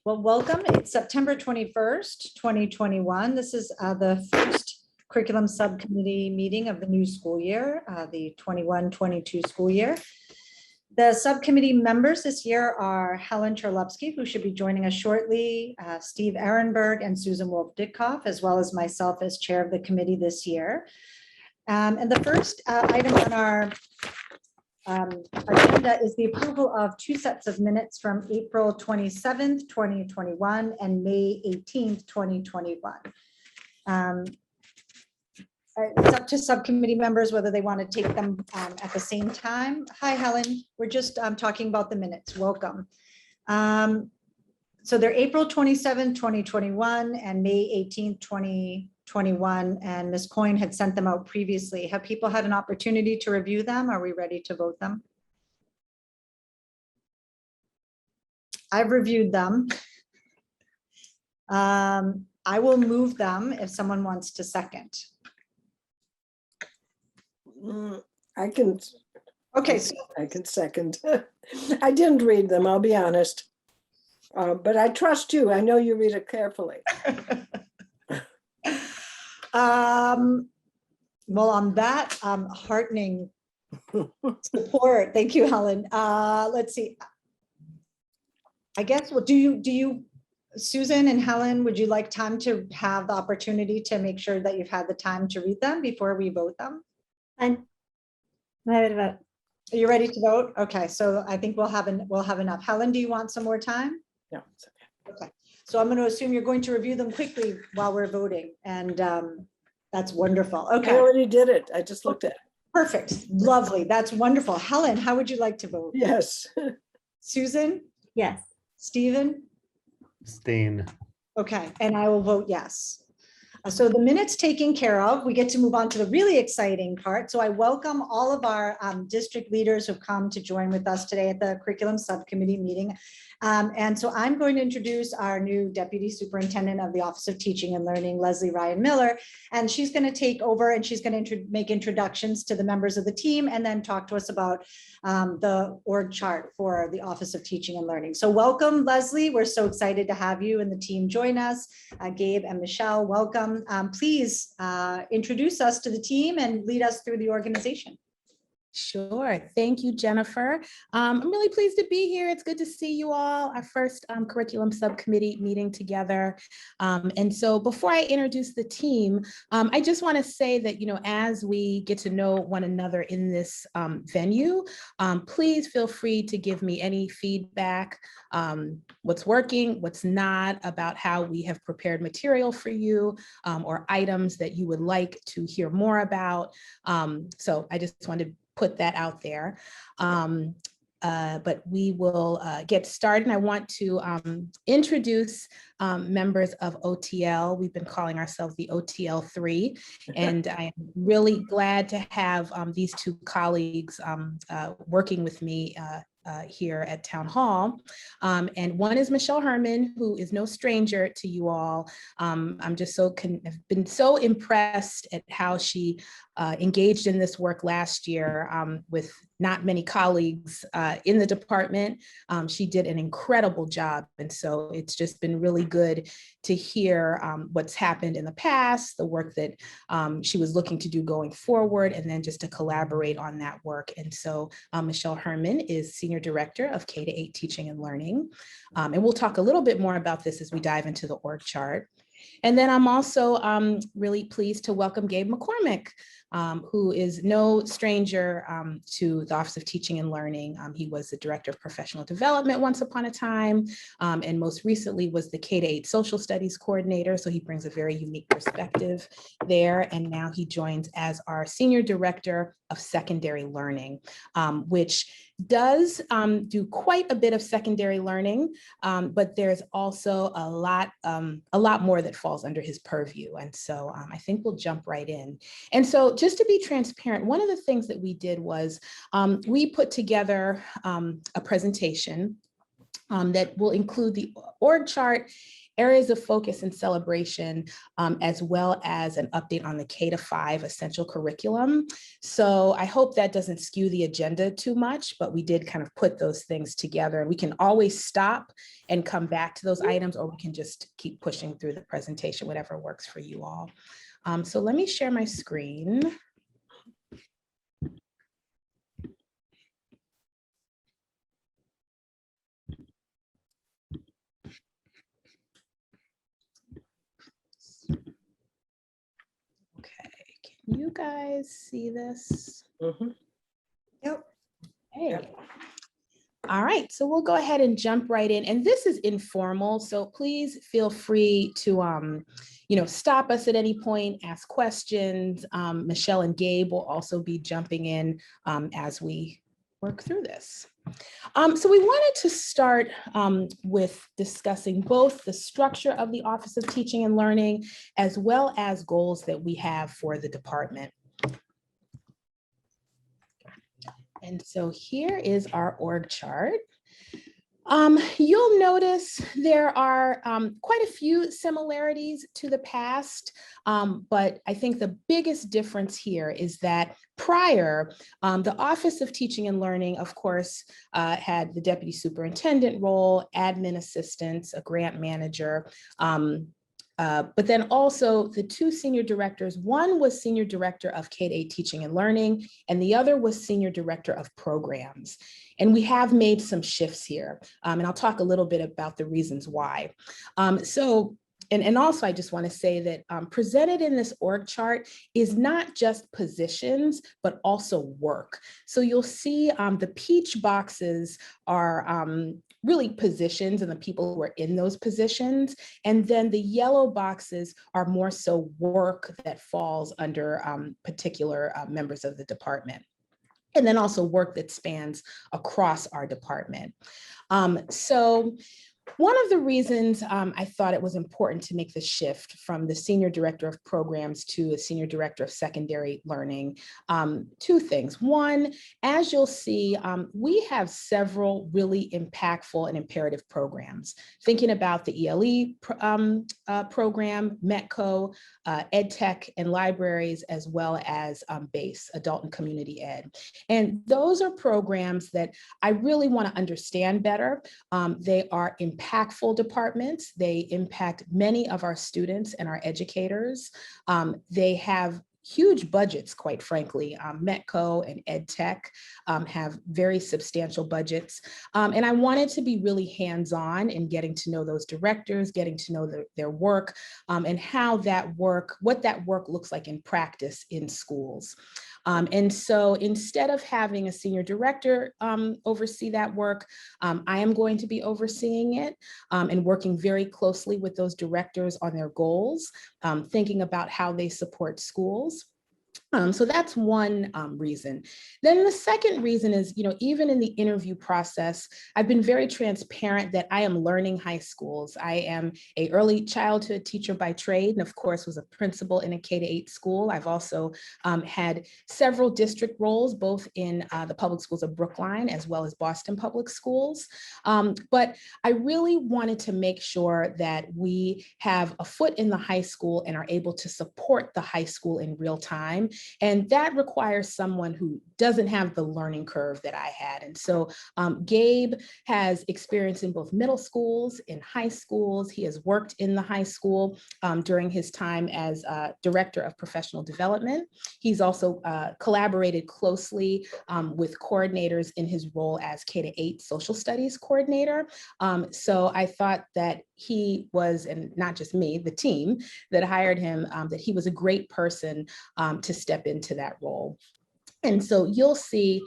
Well, welcome. It's September 21st, 2021. This is the first curriculum subcommittee meeting of the new school year, the 21-22 school year. The subcommittee members this year are Helen Cherlupsky, who should be joining us shortly, Steve Ehrenberg and Susan Wolf-Ditkoff, as well as myself as chair of the committee this year. And the first item on our agenda is the approval of two sets of minutes from April 27th, 2021 and May 18th, 2021. It's up to subcommittee members whether they want to take them at the same time. Hi, Helen. We're just talking about the minutes. Welcome. So they're April 27th, 2021 and May 18th, 2021, and Ms. Coyne had sent them out previously. Have people had an opportunity to review them? Are we ready to vote them? I've reviewed them. I will move them if someone wants to second. I can. Okay. So I can second. I didn't read them, I'll be honest. But I trust you. I know you read it carefully. Well, on that heartening support, thank you, Helen. Let's see. I guess, well, do you, Susan and Helen, would you like time to have the opportunity to make sure that you've had the time to read them before we vote them? I'm ready to vote. Are you ready to vote? Okay, so I think we'll have enough. Helen, do you want some more time? No, it's okay. Okay, so I'm going to assume you're going to review them quickly while we're voting, and that's wonderful. Okay, I already did it. I just looked at it. Perfect, lovely. That's wonderful. Helen, how would you like to vote? Yes. Susan? Yes. Stephen? Abstain. Okay, and I will vote yes. So the minutes taken care of, we get to move on to the really exciting part. So I welcome all of our district leaders who've come to join with us today at the curriculum subcommittee meeting. And so I'm going to introduce our new Deputy Superintendent of the Office of Teaching and Learning, Leslie Ryan Miller, and she's going to take over and she's going to make introductions to the members of the team and then talk to us about the org chart for the Office of Teaching and Learning. So welcome, Leslie. We're so excited to have you and the team join us. Gabe and Michelle, welcome. Please introduce us to the team and lead us through the organization. Sure. Thank you, Jennifer. I'm really pleased to be here. It's good to see you all, our first curriculum subcommittee meeting together. And so before I introduce the team, I just want to say that, you know, as we get to know one another in this venue, please feel free to give me any feedback, what's working, what's not, about how we have prepared material for you, or items that you would like to hear more about. So I just wanted to put that out there. But we will get started. And I want to introduce members of OTL. We've been calling ourselves the OTL 3, and I am really glad to have these two colleagues working with me here at Town Hall. And one is Michelle Herman, who is no stranger to you all. I'm just have been so impressed at how she engaged in this work last year with not many colleagues in the department. She did an incredible job. And so it's just been really good to hear what's happened in the past, the work that she was looking to do going forward, and then just to collaborate on that work. And so Michelle Herman is Senior Director of K-8 Teaching and Learning. And we'll talk a little bit more about this as we dive into the org chart. And then I'm also really pleased to welcome Gabe McCormick, who is no stranger to the Office of Teaching and Learning. He was the Director of Professional Development once upon a time, and most recently was the K-8 Social Studies Coordinator. So he brings a very unique perspective there. And now he joins as our Senior Director of Secondary Learning, which does do quite a bit of secondary learning, but there's also a lot more that falls under his purview. And so I think we'll jump right in. And so just to be transparent, one of the things that we did was we put together a presentation that will include the org chart areas of focus and celebration, as well as an update on the K-5 essential curriculum. So I hope that doesn't skew the agenda too much, but we did kind of put those things together. And we can always stop and come back to those items, or we can just keep pushing through the presentation, whatever works for you all. So let me share my screen. Okay, can you guys see this? Mhm. Yep. Hey. Yep. All right, so we'll go ahead and jump right in. And this is informal, so please feel free to stop us at any point, ask questions. Michelle and Gabe will also be jumping in as we work through this. So we wanted to start with discussing both the structure of the Office of Teaching and Learning, as well as goals that we have for the department. And so here is our org chart. You'll notice there are quite a few similarities to the past, but I think the biggest difference here is that prior, the Office of Teaching and Learning, of course, had the deputy superintendent role, admin assistants, a grant manager, but then also the two senior directors. One was senior director of K-8 teaching and learning, and the other was senior director of programs. And we have made some shifts here. And I'll talk a little bit about the reasons why. And also I just want to say that presented in this org chart is not just positions, but also work. So you'll see the peach boxes are really positions and the people who are in those positions. And then the yellow boxes are more so work that falls under particular members of the department. And then also work that spans across our department. So one of the reasons I thought it was important to make the shift from the senior director of programs to a senior director of secondary learning, two things. One, as you'll see, we have several really impactful and imperative programs. Thinking about the ELE program, METCO, EdTech and libraries, as well as BASE, Adult and Community Ed. And those are programs that I really want to understand better. They are impactful departments. They impact many of our students and our educators. They have huge budgets, quite frankly. METCO and EdTech have very substantial budgets. And I wanted to be really hands-on in getting to know those directors, getting to know their work, and how that work, what that work looks like in practice in schools. And so instead of having a senior director oversee that work, I am going to be overseeing it and working very closely with those directors on their goals, thinking about how they support schools. So that's one reason. Then the second reason is, even in the interview process, I've been very transparent that I am learning high schools. I am an early childhood teacher by trade, and of course was a principal in a K-8 school. I've also had several district roles, both in the public schools of Brookline as well as Boston Public Schools. But I really wanted to make sure that we have a foot in the high school and are able to support the high school in real time. And that requires someone who doesn't have the learning curve that I had. And so Gabe has experience in both middle schools, in high schools. He has worked in the high school during his time as director of professional development. He's also collaborated closely with coordinators in his role as K-8 social studies coordinator. So I thought that he was, and not just me, the team that hired him, that he was a great person to step into that role. And so you'll see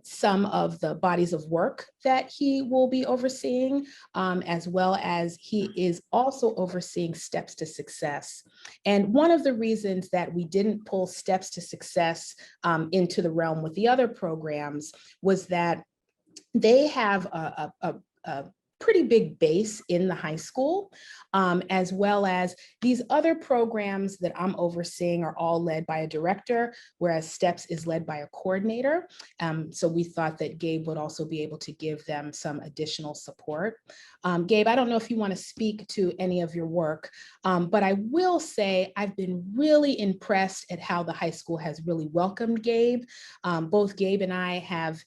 some of the bodies of work that he will be overseeing, as well as he is also overseeing Steps to Success. And one of the reasons that we didn't pull Steps to Success into the realm with the other programs was that they have a pretty big base in the high school, as well as these other programs that I'm overseeing are all led by a director, whereas STEPS is led by a coordinator. So we thought that Gabe would also be able to give them some additional support. Gabe, I don't know if you want to speak to any of your work, but I will say I've been really impressed at how the high school has really welcomed Gabe. Both Gabe and I have,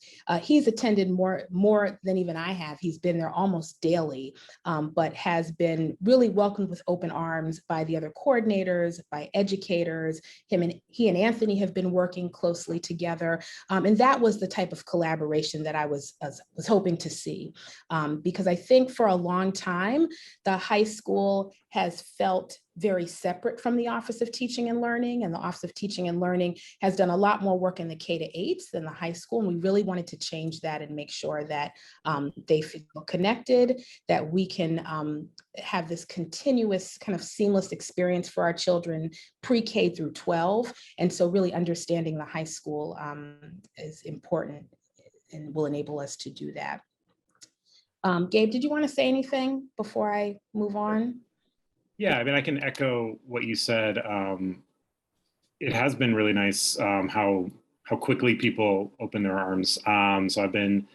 he's attended more than even I have. He's been there almost daily, but has been really welcomed with open arms by the other coordinators, by educators. He and Anthony have been working closely together. And that was the type of collaboration that I was hoping to see. Because I think for a long time, the high school has felt very separate from the Office of Teaching and Learning, and the Office of Teaching and Learning has done a lot more work in the K-8s than the high school, and we really wanted to change that and make sure that they feel connected, that we can have this continuous kind of seamless experience for our children pre-K through 12, and so really understanding the high school is important and will enable us to do that. Gabe, did you want to say anything before I move on? Yeah, I mean, I can echo what you said. It has been really nice how quickly people open their arms. So I've been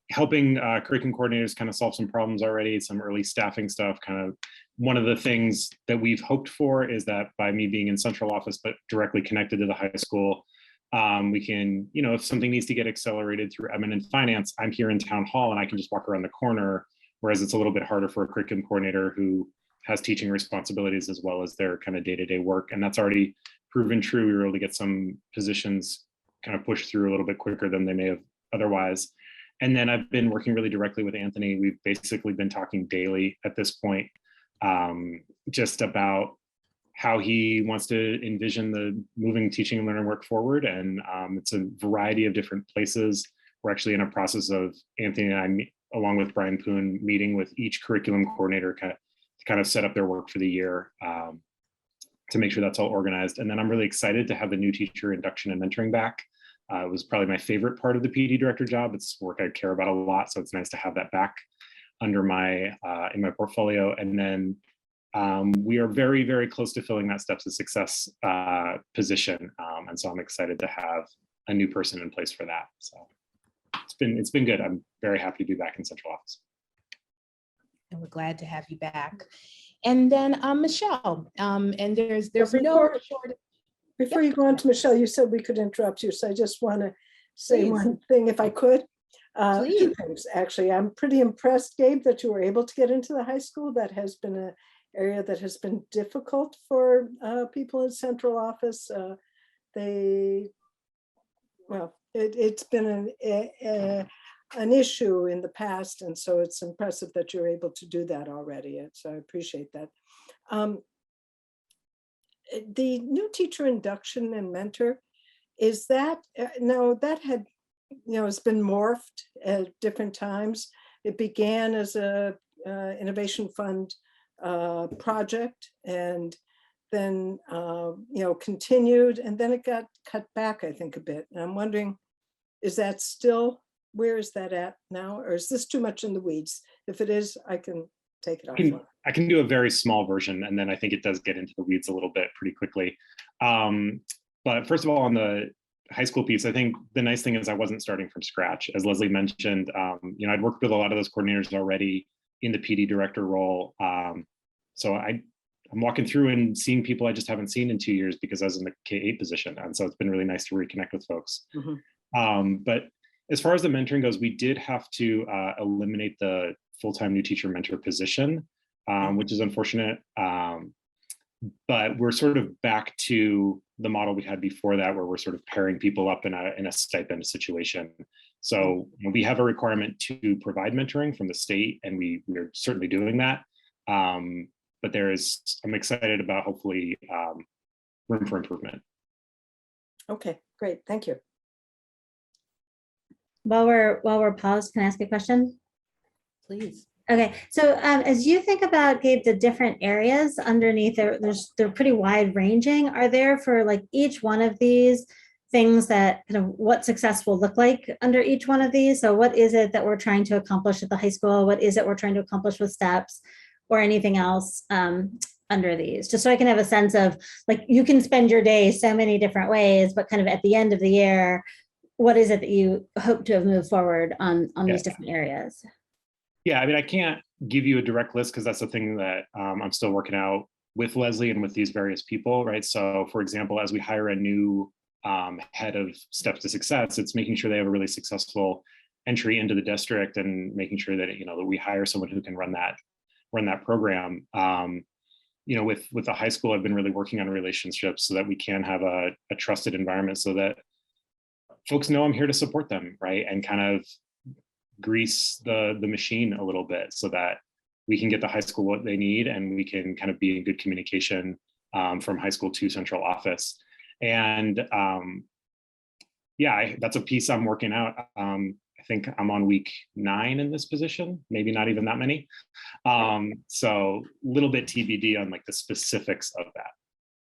helping curriculum coordinators kind of solve some problems already, some early staffing stuff. Kind of one of the things that we've hoped for is that by me being in central office, but directly connected to the high school, we can, if something needs to get accelerated through admin and finance, I'm here in town hall and I can just walk around the corner, whereas it's a little bit harder for a curriculum coordinator who has teaching responsibilities as well as their kind of day-to-day work. And that's already proven true. We were able to get some positions kind of pushed through a little bit quicker than they may have otherwise. And then I've been working really directly with Anthony. We've basically been talking daily at this point, just about how he wants to envision the moving teaching and learning work forward. And it's a variety of different places. We're actually in a process of Anthony and I, along with Brian Poon, meeting with each curriculum coordinator to kind of set up their work for the year to make sure that's all organized. And then I'm really excited to have the new teacher induction and mentoring back. It was probably my favorite part of the PD director job. It's work I care about a lot, so it's nice to have that back under my in my portfolio. And then we are very, very close to filling that Steps of Success position, and so I'm excited to have a new person in place for that. So it's been good. I'm very happy to be back in central office. And we're glad to have you back. And then Michelle, and there's Before Yep. you go on to Michelle, you said we could interrupt you, so I just want to say Please. one thing if I could. Please. 2 things, actually. I'm pretty impressed, Gabe, that you were able to get into the high school. That has been an area that has been difficult for people in central office. It's been an issue in the past, and so it's impressive that you're able to do that already. So I appreciate that. The new teacher induction and mentor, is that no, that had, it's been morphed at different times. It began as a innovation fund project, and then continued, and then it got cut back, I think, a bit. And I'm wondering, is that still, where is that at now, or is this too much in the weeds? If it is, I can take it off. I can do a very small version, and then I think it does get into the weeds a little bit pretty quickly. But first of all, on the high school piece, I think the nice thing is I wasn't starting from scratch. As Leslie mentioned, I'd worked with a lot of those coordinators already in the PD director role. So I'm walking through and seeing people I just haven't seen in 2 years because I was in the K-8 position. And so it's been really nice to reconnect with folks. Mm-hmm. But as far as the mentoring goes, we did have to eliminate the full-time new teacher mentor position, which is unfortunate. But we're sort of back to the model we had before that, where we're sort of pairing people up in a stipend situation. So we have a requirement to provide mentoring from the state, and we're certainly doing that. But I'm excited about hopefully room for improvement. Okay, great, thank you. While we're paused, can I ask a question? Please. Okay, so as you think about, Gabe, the different areas underneath, they're pretty wide ranging. Are there, for like each one of these, things that kind of what success will look like under each one of these. So what is it that we're trying to accomplish at the high school? What is it we're trying to accomplish with steps or anything else under these? Just so I can have a sense of, like, you can spend your day so many different ways, but kind of at the end of the year, what is it that you hope to have moved forward on these different areas? Yeah, I mean, I can't give you a direct list because that's the thing that I'm still working out with Leslie and with these various people, right? So for example, as we hire a new head of Steps to Success, it's making sure they have a really successful entry into the district and making sure that, you know, that we hire someone who can run that program. You know, with the high school, I've been really working on relationships so that we can have a trusted environment so that folks know I'm here to support them, right? And kind of grease the machine a little bit so that we can get the high school what they need and we can kind of be in good communication from high school to central office. And yeah, that's a piece I'm working out. I think I'm on week 9 in this position, maybe not even that many. So a little bit TBD on like the specifics of that.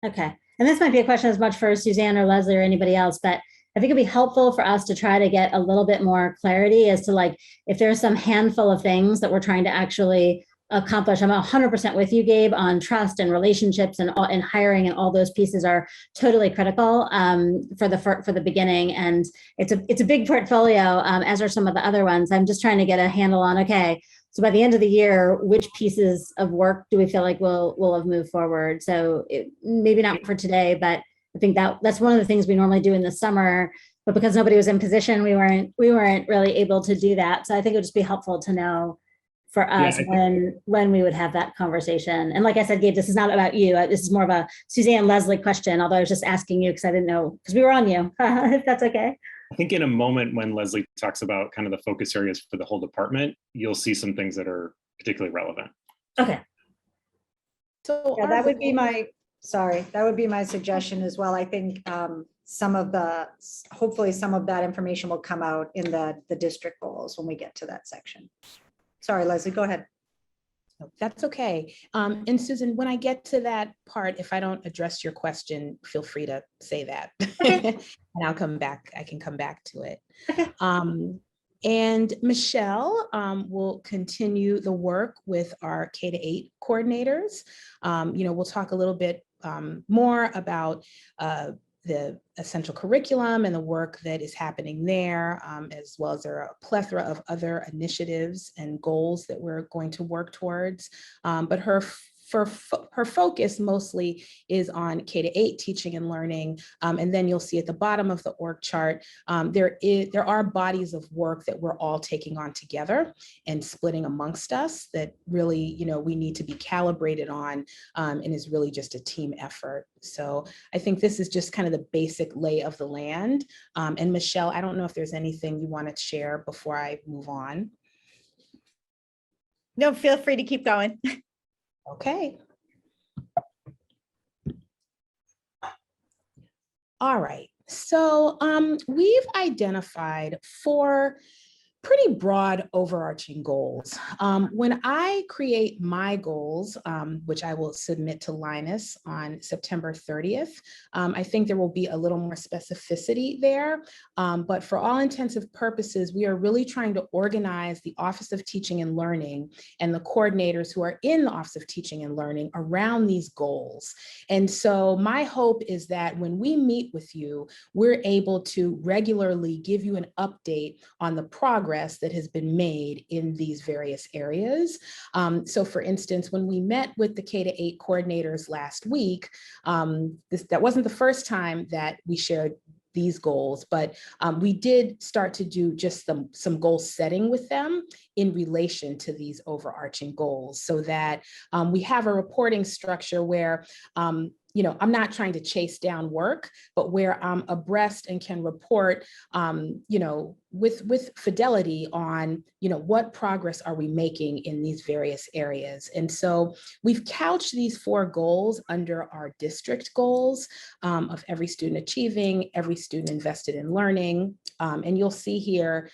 Okay. And this might be a question as much for Suzanne or Leslie or anybody else, but I think it'd be helpful for us to try to get a little bit more clarity as to, like, if there's some handful of things that we're trying to actually accomplish. I'm 100% with you, Gabe, on trust and relationships and hiring, and all those pieces are totally critical for the beginning. And it's a big portfolio, as are some of the other ones. I'm just trying to get a handle on, okay, so by the end of the year, which pieces of work do we feel like will have moved forward? So maybe not for today, but I think that's one of the things we normally do in the summer, but because nobody was in position, we weren't really able to do that. So I think it would just be helpful to know for us when we would have that conversation. And like I said, Gabe, this is not about you. This is more of a Suzanne Leslie question, although I was just asking you because I didn't know, because we were on you, if that's okay. I think in a moment when Leslie talks about kind of the focus areas for the whole department, you'll see some things that are particularly relevant. Okay. So Yeah, that would be my suggestion as well. I think hopefully some of that information will come out in the district goals when we get to that section. Sorry, Leslie, go ahead. That's okay. And Susan, when I get to that part, if I don't address your question, feel free to say that. Okay. And I'll come back. I can come back to it. Okay. And Michelle will continue the work with our K-8 coordinators. We'll talk a little bit more about the essential curriculum and the work that is happening there, as well as there are a plethora of other initiatives and goals that we're going to work towards. But her focus mostly is on K-8 teaching and learning. And then you'll see at the bottom of the org chart, there are bodies of work that we're all taking on together and splitting amongst us that really, we need to be calibrated on, and is really just a team effort. So I think this is just kind of the basic lay of the land. And Michelle, I don't know if there's anything you want to share before I move on. No, feel free to keep going. Okay. All right. So we've identified 4 pretty broad overarching goals. When I create my goals, which I will submit to Linus on September 30th, I think there will be a little more specificity there. But for all intensive purposes, we are really trying to organize the Office of Teaching and Learning and the coordinators who are in the Office of Teaching and Learning around these goals. And so my hope is that when we meet with you, we're able to regularly give you an update on the progress that has been made in these various areas. So for instance, when we met with the K-8 coordinators last week, that wasn't the first time that we shared these goals, but we did start to do just some goal setting with them in relation to these overarching goals, so that we have a reporting structure where I'm not trying to chase down work, but where I'm abreast and can report, with fidelity on, what progress are we making in these various areas. And so we've couched these 4 goals under our district goals of every student achieving, every student invested in learning. And you'll see here,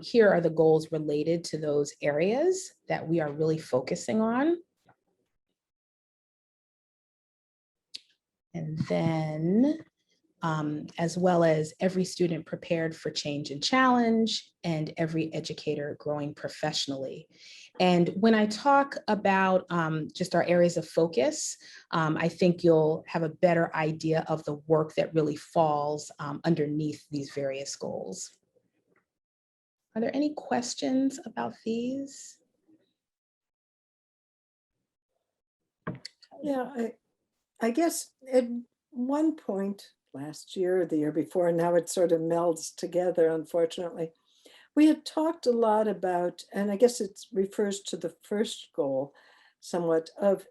here are the goals related to those areas that we are really focusing on. And then as well as every student prepared for change and challenge, and every educator growing professionally. And when I talk about just our areas of focus, I think you'll have a better idea of the work that really falls underneath these various goals. Are there any questions about these? Yeah, I guess at one point last year or the year before, now it sort of melds together, unfortunately. We had talked a lot about, and I guess it refers to the first goal somewhat, of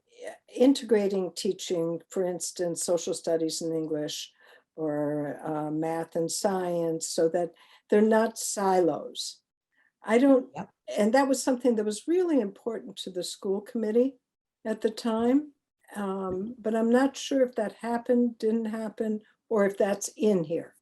integrating teaching, for instance, social studies and English, or math and science, so that they're not silos. I don't, Yep. and that was something that was really important to the school committee at the time. But I'm not sure if that happened, didn't happen, or if that's in here.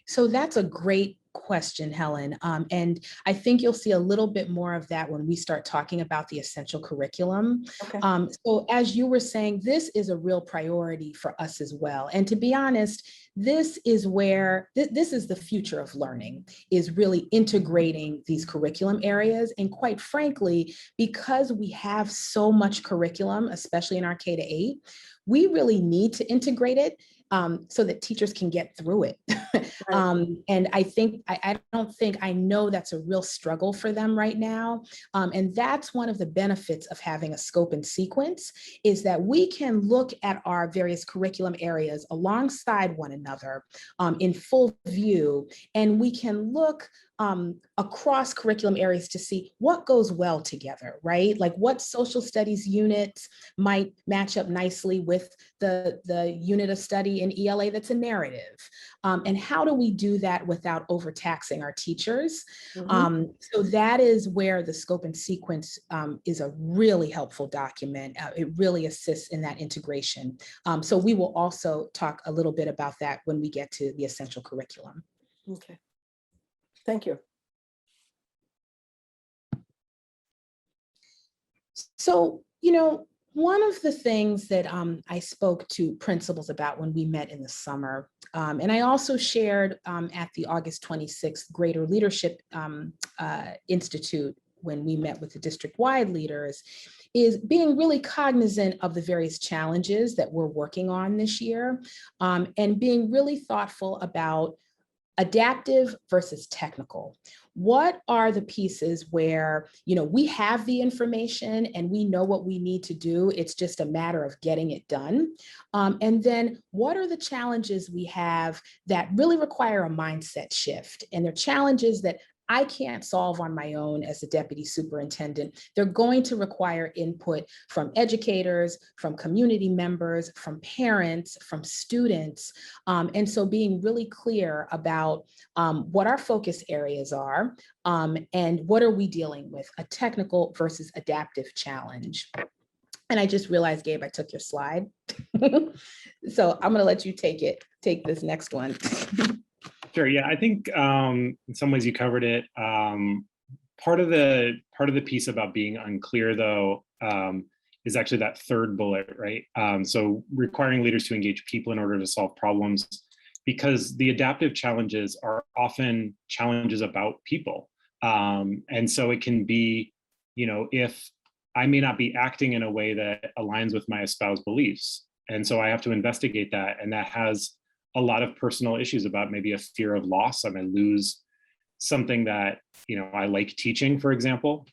So that's a great question, Helen. And I think you'll see a little bit more of that when we start talking about the essential curriculum. Okay. So as you were saying, this is a real priority for us as well. And to be honest, this is where, this is the future of learning, is really integrating these curriculum areas. And quite frankly, because we have so much curriculum, especially in our K-8, we really need to integrate it so that teachers can get through it. And I know that's a real struggle for them right now. And that's one of the benefits of having a scope and sequence, is that we can look at our various curriculum areas alongside one another in full view, and we can look across curriculum areas to see what goes well together, right? Like what social studies units might match up nicely with the unit of study in ELA that's a narrative. And how do we do that without overtaxing our teachers? So that is where the scope and sequence is a really helpful document. It really assists in that integration. So we will also talk a little bit about that when we get to the essential curriculum. Okay. Thank you. So, one of the things that I spoke to principals about when we met in the summer, and I also shared at the August 26th Greater Leadership Institute when we met with the district-wide leaders, is being really cognizant of the various challenges that we're working on this year, and being really thoughtful about adaptive versus technical. What are the pieces where, we have the information and we know what we need to do? It's just a matter of getting it done. And then what are the challenges we have that really require a mindset shift? And they're challenges that I can't solve on my own as the deputy superintendent. They're going to require input from educators, from community members, from parents, from students. And so being really clear about what our focus areas are and what are we dealing with, a technical versus adaptive challenge. And I just realized, Gabe, I took your slide. So I'm gonna let you take this next one. Sure. Yeah, I think in some ways you covered it. Part of the piece about being unclear, though, is actually that third bullet, right? So requiring leaders to engage people in order to solve problems, because the adaptive challenges are often challenges about people, and so it can be, if I may not be acting in a way that aligns with my espoused beliefs, and so I have to investigate that, and that has a lot of personal issues about maybe a fear of loss. I may lose something that, I like teaching, for example.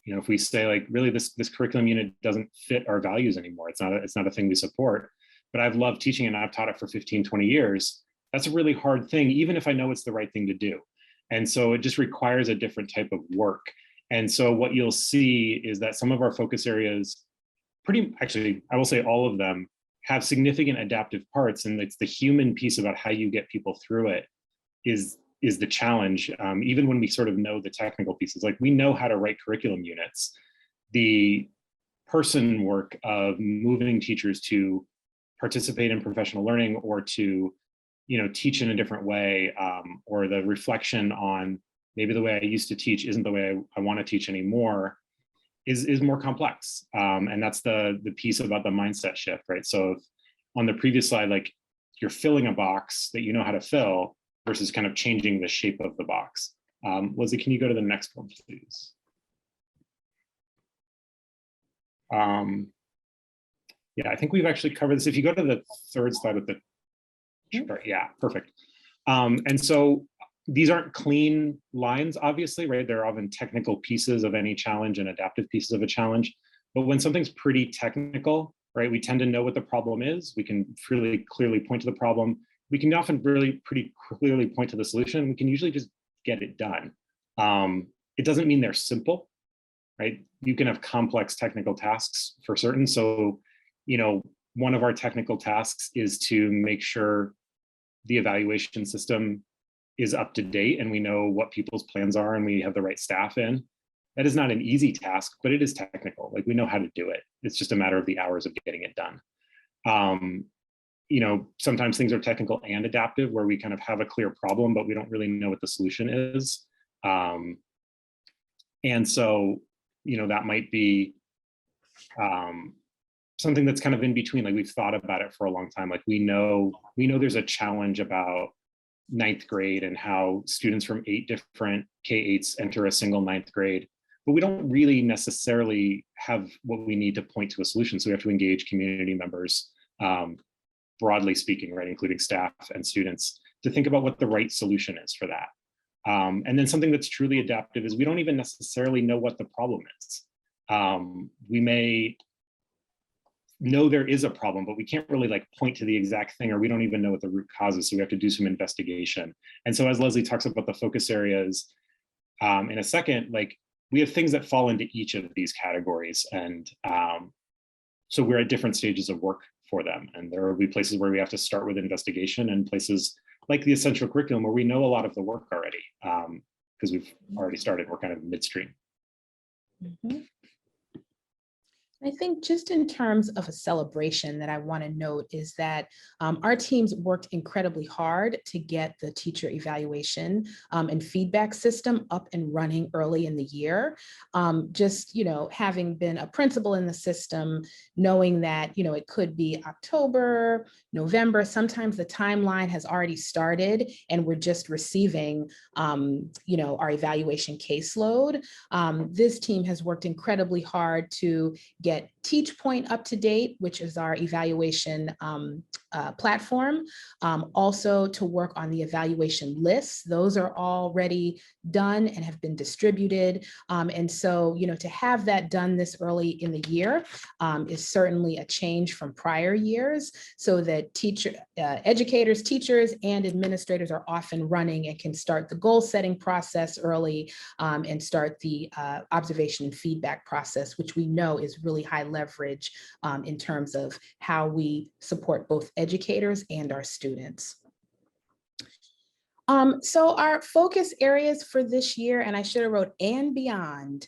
If we say like, really this curriculum unit doesn't fit our values anymore, it's not a thing we support, but I've loved teaching and I've taught it for 15, 20 years. That's a really hard thing, even if I know it's the right thing to do. And so it just requires a different type of work. And so what you'll see is that some of our focus areas, actually, I will say all of them, have significant adaptive parts, and it's the human piece about how you get people through it is the challenge. Even when we sort of know the technical pieces, like we know how to write curriculum units, the person work of moving teachers to participate in professional learning or to, teach in a different way, or the reflection on maybe the way I used to teach isn't the way I want to teach anymore, is more complex. And that's the piece about the mindset shift, right? So on the previous slide, like you're filling a box that you know how to fill versus kind of changing the shape of the box. Lizzie, can you go to the next one, please? Yeah, I think we've actually covered this. If you go to the third slide with the chart, yeah, perfect. And so these aren't clean lines, obviously, right? They're often technical pieces of any challenge and adaptive pieces of a challenge. But when something's pretty technical, right, we tend to know what the problem is. We can really clearly point to the problem. We can often really pretty clearly point to the solution. We can usually just get it done. It doesn't mean they're simple, right? You can have complex technical tasks for certain. So, you know, one of our technical tasks is to make sure the evaluation system is up to date and we know what people's plans are and we have the right staff in. That is not an easy task, but it is technical. Like, we know how to do it. It's just a matter of the hours of getting it done. You know, sometimes things are technical and adaptive, where we kind of have a clear problem, but we don't really know what the solution is. And so, you know, that might be something that's kind of in between. Like, we've thought about it for a long time. Like, we know there's a challenge about ninth grade and how students from 8 different K-8s enter a single ninth grade, but we don't really necessarily have what we need to point to a solution. So we have to engage community members, broadly speaking, right, including staff and students, to think about what the right solution is for that. And then something that's truly adaptive is we don't even necessarily know what the problem is. We may know there is a problem, but we can't really like point to the exact thing, or we don't even know what the root cause is. So we have to do some investigation. And so as Leslie talks about the focus areas in a second, like, we have things that fall into each of these categories. And so we're at different stages of work for them. And there will be places where we have to start with investigation, and places like the essential curriculum where we know a lot of the work already, because we've already started. We're kind of midstream. Mm-hmm. I think just in terms of a celebration that I want to note is that our teams worked incredibly hard to get the teacher evaluation and feedback system up and running early in the year. Just, you know, having been a principal in the system, knowing that, you know, it could be October, November, sometimes the timeline has already started and we're just receiving, you know, our evaluation caseload. This team has worked incredibly hard to get TeachPoint up to date, which is our evaluation platform. Also to work on the evaluation lists. Those are already done and have been distributed. And so, you know, to have that done this early in the year is certainly a change from prior years, so that educators, teachers, and administrators are off and running and can start the goal setting process early and start the observation and feedback process, which we know is really high leverage in terms of how we support both educators and our students. So our focus areas for this year, and I should have wrote and beyond,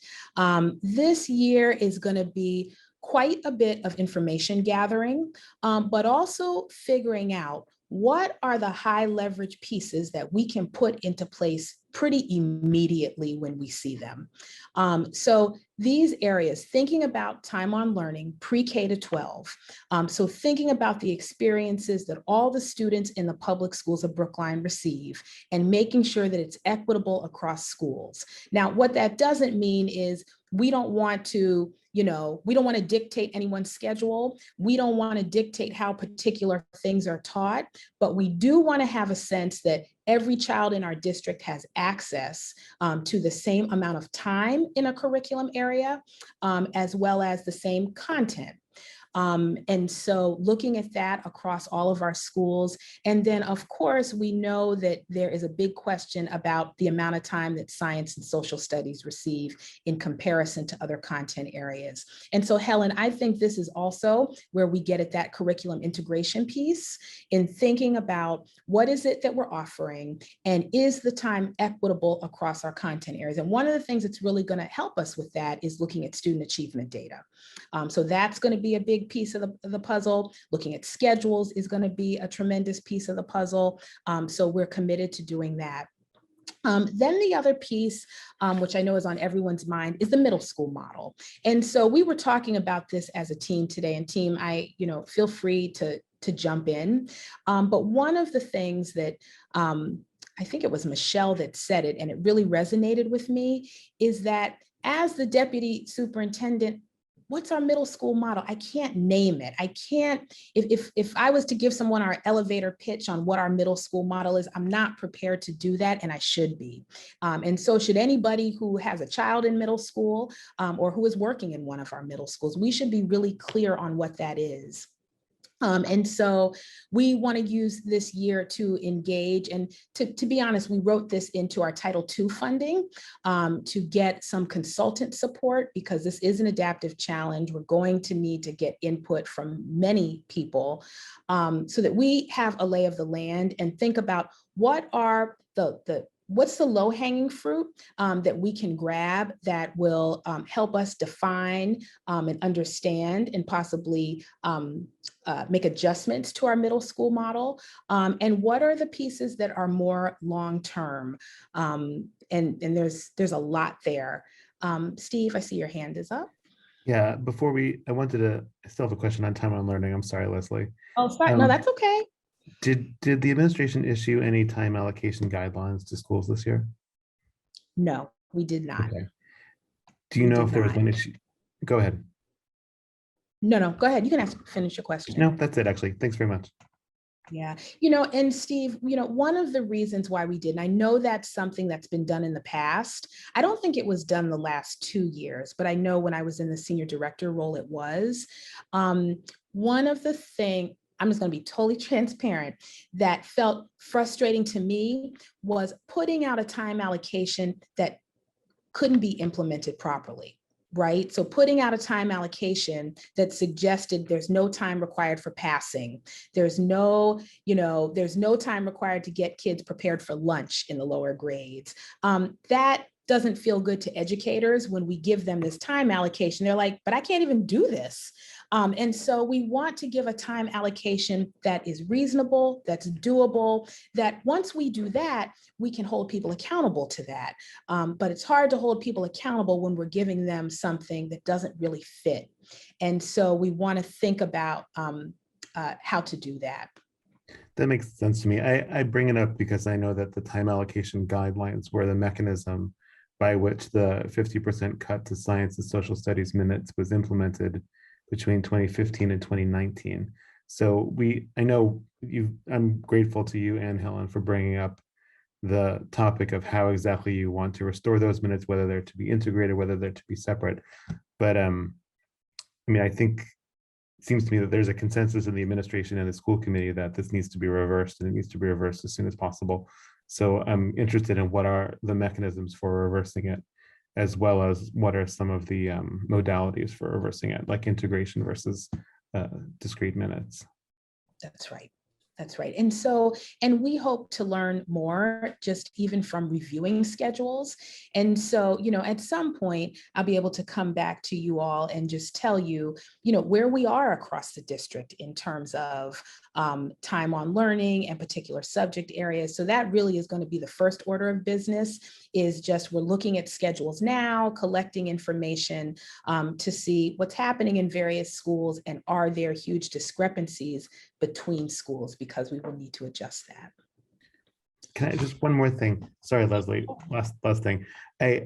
this year is going to be quite a bit of information gathering, but also figuring out what are the high leverage pieces that we can put into place pretty immediately when we see them. So these areas, thinking about time on learning, pre-K to 12. So thinking about the experiences that all the students in the public schools of Brookline receive and making sure that it's equitable across schools. Now, what that doesn't mean is we don't want to, you know, we don't want to dictate anyone's schedule. We don't want to dictate how particular things are taught, but we do want to have a sense that every child in our district has access to the same amount of time in a curriculum area, as well as the same content. And so looking at that across all of our schools. And then of course, we know that there is a big question about the amount of time that science and social studies receive in comparison to other content areas. And so Helen, I think this is also where we get at that curriculum integration piece in thinking about what is it that we're offering and is the time equitable across our content areas. And one of the things that's really going to help us with that is looking at student achievement data. So that's going to be a big piece of the puzzle. Looking at schedules is going to be a tremendous piece of the puzzle. So we're committed to doing that. Then the other piece, which I know is on everyone's mind, is the middle school model. And so we were talking about this as a team today, and team, feel free to to jump in. But one of the things that I think it was Michelle that said it, and it really resonated with me, is that as the deputy superintendent, what's our middle school model? I can't name it. I can't, if I was to give someone our elevator pitch on what our middle school model is, I'm not prepared to do that, and I should be. And so should anybody who has a child in middle school or who is working in one of our middle schools, we should be really clear on what that is. And so we want to use this year to engage, and to be honest, we wrote this into our Title II funding to get some consultant support, because this is an adaptive challenge. We're going to need to get input from many people so that we have a lay of the land and think about what are what's the low-hanging fruit that we can grab that will help us define and understand and possibly make adjustments to our middle school model, and what are the pieces that are more long-term, and there's a lot there. Steve, I see your hand is up. Yeah, I still have a question on time on learning. I'm sorry, Leslie. Oh, sorry, no, that's okay. Did the administration issue any time allocation guidelines to schools this year? No, we did not. Okay. Do you know if there was one issue? Go ahead. No, go ahead. You can finish your question. No, that's it, actually. Thanks very much. Yeah, and Steve, one of the reasons why we didn't, I know that's something that's been done in the past. I don't think it was done the last 2 years, but I know when I was in the senior director role, it was. One of the things, I'm just going to be totally transparent, that felt frustrating to me was putting out a time allocation that couldn't be implemented properly. Right? So putting out a time allocation that suggested there's no time required for passing. There's no time required to get kids prepared for lunch in the lower grades. That doesn't feel good to educators when we give them this time allocation. They're like, but I can't even do this. And so we want to give a time allocation that is reasonable, that's doable, that once we do that, we can hold people accountable to that. But it's hard to hold people accountable when we're giving them something that doesn't really fit. And so we want to think about how to do that. That makes sense to me. I bring it up because I know that the time allocation guidelines were the mechanism by which the 50% cut to science and social studies minutes was implemented between 2015 and 2019. So I'm grateful to you and Helen for bringing up the topic of how exactly you want to restore those minutes, whether they're to be integrated, whether they're to be separate. But I think it seems to me that there's a consensus in the administration and the school committee that this needs to be reversed, and it needs to be reversed as soon as possible. So I'm interested in what are the mechanisms for reversing it, as well as what are some of the modalities for reversing it, like integration versus discrete minutes. That's right. That's right. And we hope to learn more just even from reviewing schedules. And so, at some point, I'll be able to come back to you all and just tell you, where we are across the district in terms of time on learning and particular subject areas. So that really is going to be the first order of business, is just we're looking at schedules now, collecting information to see what's happening in various schools, and are there huge discrepancies between schools, because we will need to adjust that. Can I just one more thing? Sorry, Leslie, last thing. I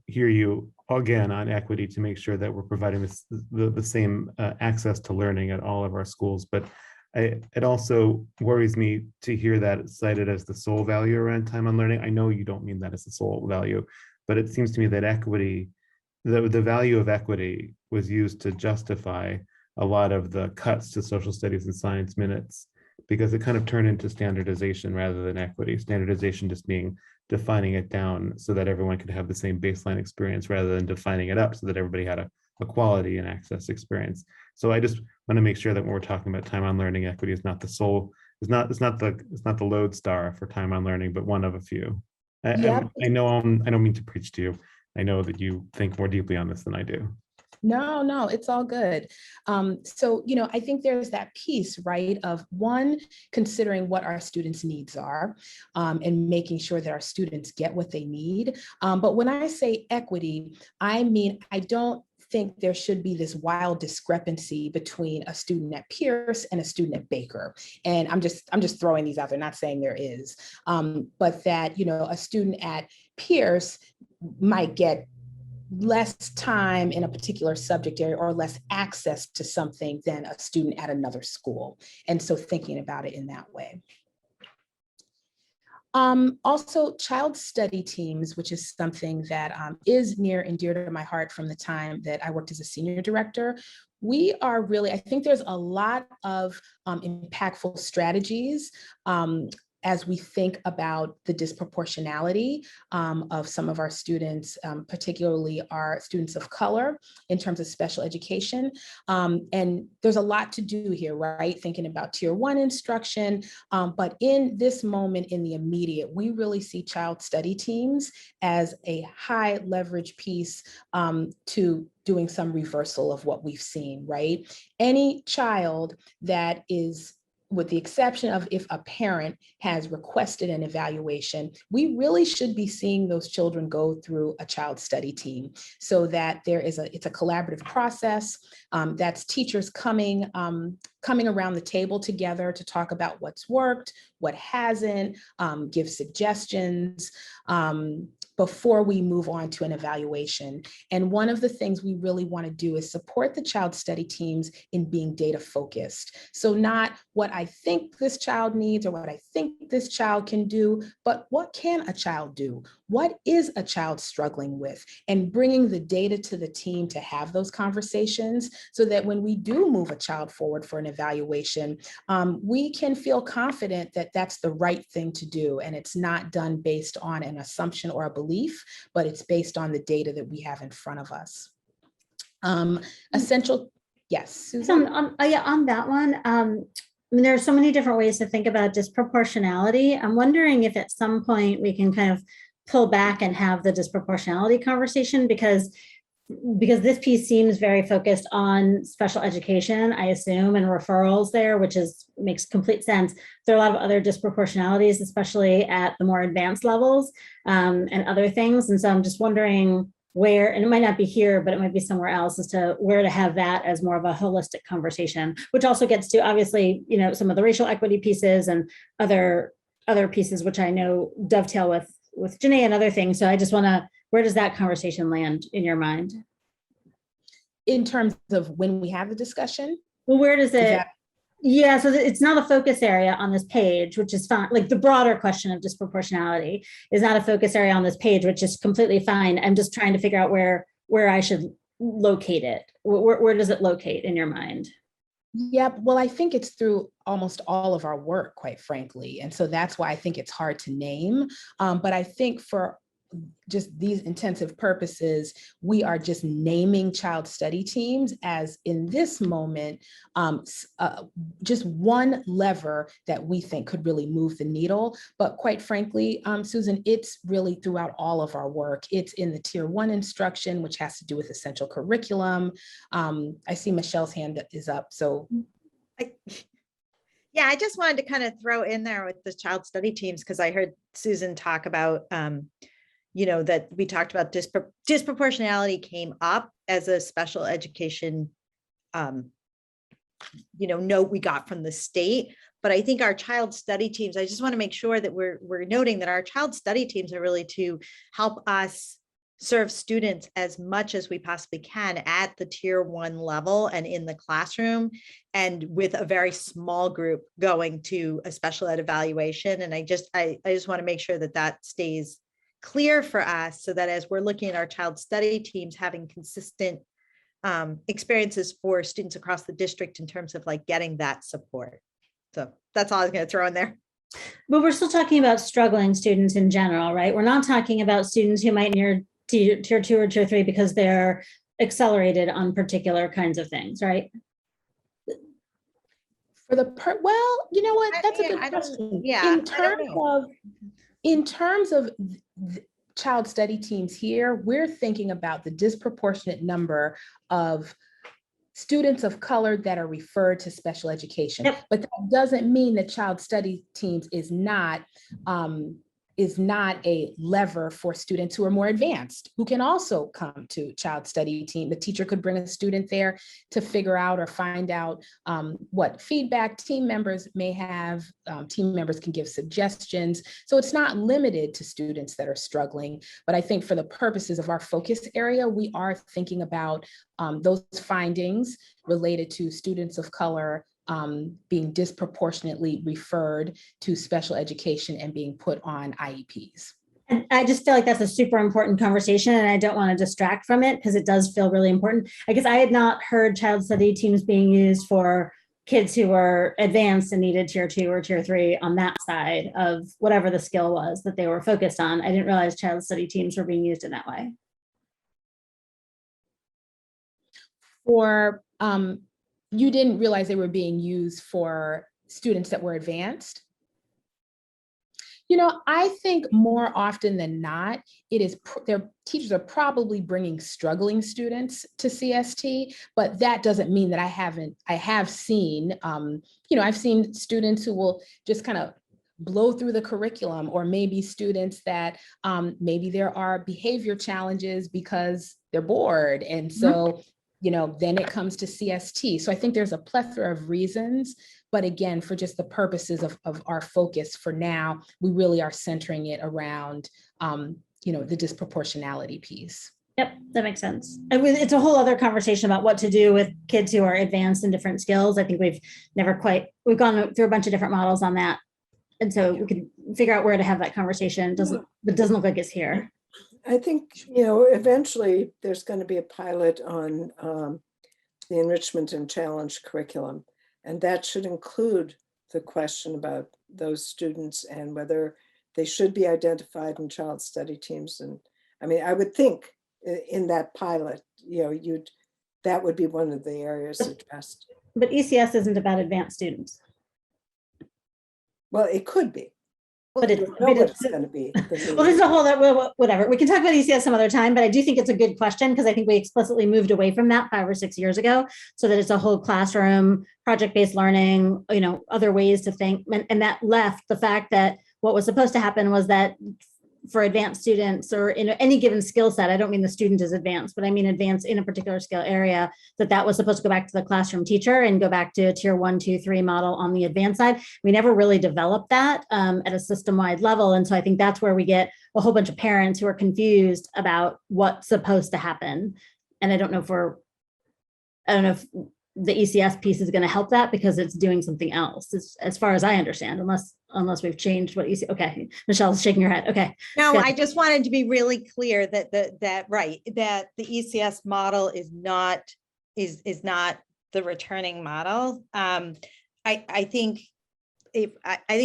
hear you again on equity to make sure that we're providing the same access to learning at all of our schools. But it also worries me to hear that it's cited as the sole value around time on learning. I know you don't mean that as the sole value, but it seems to me that equity, the value of equity was used to justify a lot of the cuts to social studies and science minutes, because it kind of turned into standardization rather than equity. Standardization just being defining it down so that everyone could have the same baseline experience, rather than defining it up so that everybody had a quality and access experience. So I just want to make sure that when we're talking about time on learning, equity is not the sole, it's not the lodestar for time on learning, but one of a few. Yep. I know I don't mean to preach to you. I know that you think more deeply on this than I do. No, it's all good. So, I think there's that piece, right, of one, considering what our students' needs are and making sure that our students get what they need. But when I say equity, I mean, I don't think there should be this wild discrepancy between a student at Pierce and a student at Baker. And I'm just throwing these out there, not saying there is, but that, you know, a student at Pierce might get less time in a particular subject area or less access to something than a student at another school. And so thinking about it in that way. Also, child study teams, which is something that is near and dear to my heart from the time that I worked as a senior director. We are really, I think there's a lot of impactful strategies as we think about the disproportionality of some of our students, particularly our students of color in terms of special education. And there's a lot to do here, right? Thinking about tier 1 instruction, but in this moment in the immediate, we really see child study teams as a high leverage piece to doing some reversal of what we've seen, right? Any child that is, with the exception of if a parent has requested an evaluation, we really should be seeing those children go through a child study team so that it's a collaborative process. That's teachers coming around the table together to talk about what's worked, what hasn't, give suggestions, before we move on to an evaluation. And one of the things we really want to do is support the child study teams in being data focused. So not what I think this child needs or what I think this child can do, but what can a child do? What is a child struggling with? And bringing the data to the team to have those conversations so that when we do move a child forward for an evaluation, we can feel confident that that's the right thing to do. And it's not done based on an assumption or a belief, but it's based on the data that we have in front of us. Essential, yes, Susan? Yeah, on that one, I mean, there are so many different ways to think about disproportionality. I'm wondering if at some point we can kind of pull back and have the disproportionality conversation because this piece seems very focused on special education, I assume, and referrals there, which makes complete sense. There are a lot of other disproportionalities, especially at the more advanced levels and other things. And so I'm just wondering where, and it might not be here, but it might be somewhere else, as to where to have that as more of a holistic conversation, which also gets to, obviously, you know, some of the racial equity pieces and other pieces, which I know dovetail with Janae and other things. So I just want to, where does that conversation land in your mind? In terms of when we have the discussion? Well, where does it? Yeah, so it's not a focus area on this page, which is fine. Like the broader question of disproportionality is not a focus area on this page, which is completely fine. I'm just trying to figure out where I should locate it. Where does it locate in your mind? Yep. Well, I think it's through almost all of our work, quite frankly. And so that's why I think it's hard to name. But I think for just these intensive purposes, we are just naming child study teams as, in this moment, just one lever that we think could really move the needle. But quite frankly, Susan, it's really throughout all of our work. It's in the tier 1 instruction, which has to do with essential curriculum. I see Michelle's hand is up, so. Yeah, I just wanted to kind of throw in there with the child study teams, because I heard Susan talk about you know, that we talked about disproportionality came up as a special education, you know, note we got from the state. But I think our child study teams, I just want to make sure that we're noting that our child study teams are really to help us serve students as much as we possibly can at the tier 1 level and in the classroom, and with a very small group going to a special ed evaluation. And I just want to make sure that that stays clear for us, so that as we're looking at our child study teams having consistent experiences for students across the district in terms of like getting that support. So that's all I was going to throw in there. But we're still talking about struggling students in general, right? We're not talking about students who might near tier 2 or tier 3 because they're accelerated on particular kinds of things, right? For the well, you know what? That's a good question. Yeah. In terms of child study teams here, we're thinking about the disproportionate number of students of color that are referred to special education. Yep. But that doesn't mean that child study teams is not is not a lever for students who are more advanced, who can also come to child study team. The teacher could bring a student there to figure out or find out what feedback team members may have. Team members can give suggestions. So it's not limited to students that are struggling, but I think for the purposes of our focus area, we are thinking about those findings related to students of color being disproportionately referred to special education and being put on IEPs. And I just feel like that's a super important conversation, and I don't want to distract from it because it does feel really important. I guess I had not heard child study teams being used for kids who were advanced and needed tier 2 or tier 3 on that side of whatever the skill was that they were focused on. I didn't realize child study teams were being used in that way. For you didn't realize they were being used for students that were advanced? You know, I think more often than not, it is their teachers are probably bringing struggling students to CST, but that doesn't mean that I have seen, you know, I've seen students who will just kind of blow through the curriculum, or maybe students that maybe there are behavior challenges because they're bored. And so, you know, then it comes to CST. So I think there's a plethora of reasons, but again, for just the purposes of our focus for now, we really are centering it around, you know, the disproportionality piece. Yep, that makes sense. And it's a whole other conversation about what to do with kids who are advanced in different skills. I think we've gone through a bunch of different models on that. And so we can figure out where to have that conversation. It doesn't look like it's here. I think, you know, eventually there's going to be a pilot on the enrichment and challenge curriculum. And that should include the question about those students and whether they should be identified in child study teams. And I mean, I would think in that pilot, you know, that would be one of the areas addressed. But ECS isn't about advanced students. Well, it could be. But it's going to be. Well, there's a whole whatever. We can talk about ECS some other time, but I do think it's a good question because I think we explicitly moved away from that 5 or 6 years ago, so that it's a whole classroom, project-based learning, you know, other ways to think, and that left the fact that what was supposed to happen was that for advanced students or in any given skill set, I don't mean the student is advanced, but I mean advanced in a particular skill area, that was supposed to go back to the classroom teacher and go back to a tier 1, 2, 3 model on the advanced side. We never really developed that at a system-wide level. And so I think that's where we get a whole bunch of parents who are confused about what's supposed to happen. And I don't know if the ECS piece is going to help that because it's doing something else, as far as I understand, unless we've changed what ECS. Okay, Michelle's shaking her head. Okay. No, good. I just wanted to be really clear that that the ECS model is not the returning model. I think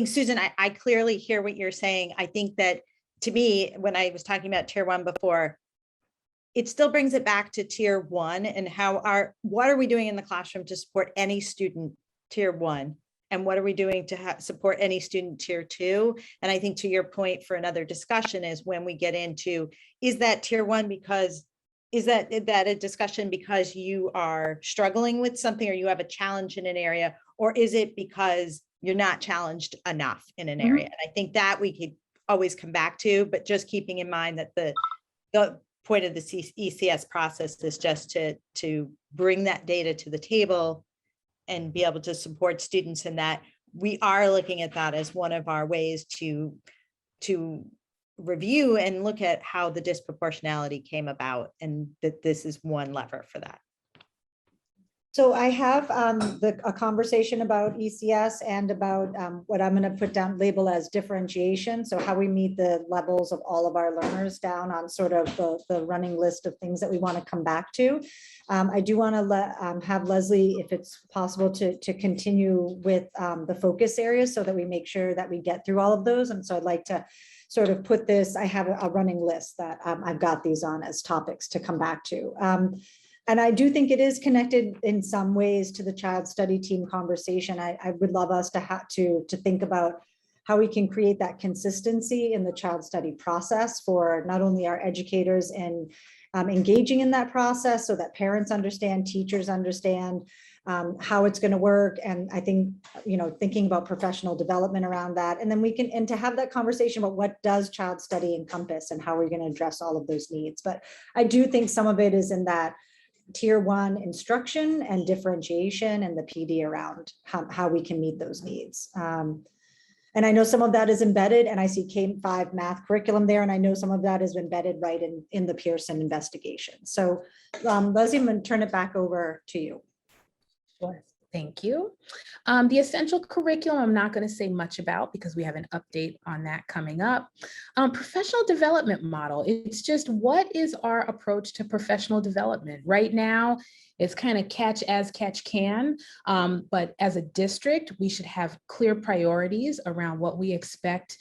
Susan, I clearly hear what you're saying. I think that, to me, when I was talking about tier 1 before, it still brings it back to tier 1 and what are we doing in the classroom to support any student tier 1? And what are we doing to support any student tier 2? And I think, to your point for another discussion, is when we get into, is that tier 1 because, is that a discussion because you are struggling with something or you have a challenge in an area, or is it because you're not challenged enough in an area? And I think that we could always come back to, but just keeping in mind that the point of the ECS process is just to bring that data to the table and be able to support students in that. We are looking at that as one of our ways to review and look at how the disproportionality came about, and that this is one lever for that. So I have a conversation about ECS and about what I'm going to put down, label as differentiation. So how we meet the levels of all of our learners down on sort of the running list of things that we want to come back to. I do want to have Leslie, if it's possible, to continue with the focus areas so that we make sure that we get through all of those. And so I'd like to sort of put this, I have a running list that I've got these on as topics to come back to. And I do think it is connected in some ways to the child study team conversation. I would love us to think about how we can create that consistency in the child study process for not only our educators and engaging in that process so that parents understand, teachers understand, how it's going to work. And I think, thinking about professional development around that. And then and to have that conversation about what does child study encompass and how we're going to address all of those needs. But I do think some of it is in that tier 1 instruction and differentiation and the PD around how we can meet those needs. And I know some of that is embedded, and I see K-5 math curriculum there, and I know some of that is embedded right in the Pearson investigation. So Leslie, I'm going to turn it back over to you. Sure. Thank you. The essential curriculum, I'm not going to say much about because we have an update on that coming up. Professional development model, it's just what is our approach to professional development? Right now, it's kind of catch as catch can, but as a district, we should have clear priorities around what we expect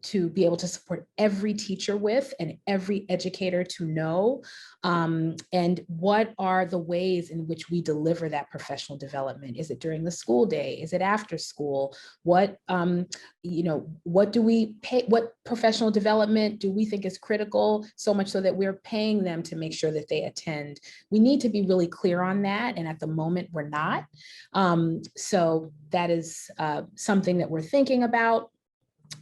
to be able to support every teacher with and every educator to know, and what are the ways in which we deliver that professional development? Is it during the school day? Is it after school? What, what do we pay, what professional development do we think is critical, so much so that we're paying them to make sure that they attend? We need to be really clear on that, and at the moment we're not. So that is something that we're thinking about.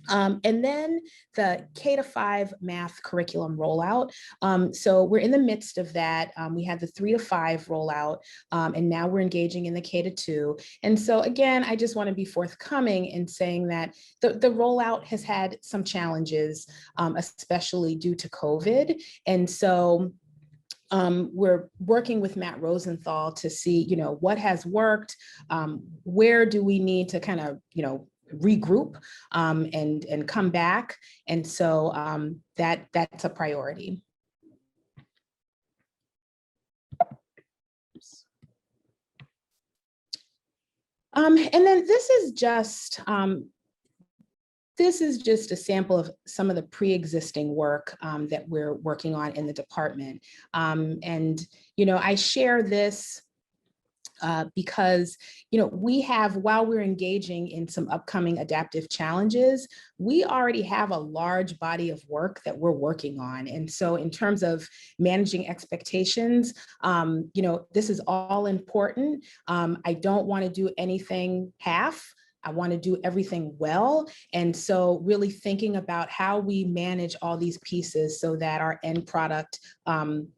And then the K-5 math curriculum rollout. So we're in the midst of that. We had the 3 to 5 rollout, and now we're engaging in the K-2. And so again, I just want to be forthcoming in saying that the rollout has had some challenges, especially due to COVID. And so we're working with Matt Rosenthal to see, what has worked, where do we need to kind of, regroup and come back. And so that's a priority. And then this is just a sample of some of the pre-existing work that we're working on in the department. And, I share this because, we have, while we're engaging in some upcoming adaptive challenges, we already have a large body of work that we're working on. And so in terms of managing expectations, this is all important. I don't want to do anything half. I want to do everything well. And so really thinking about how we manage all these pieces so that our end product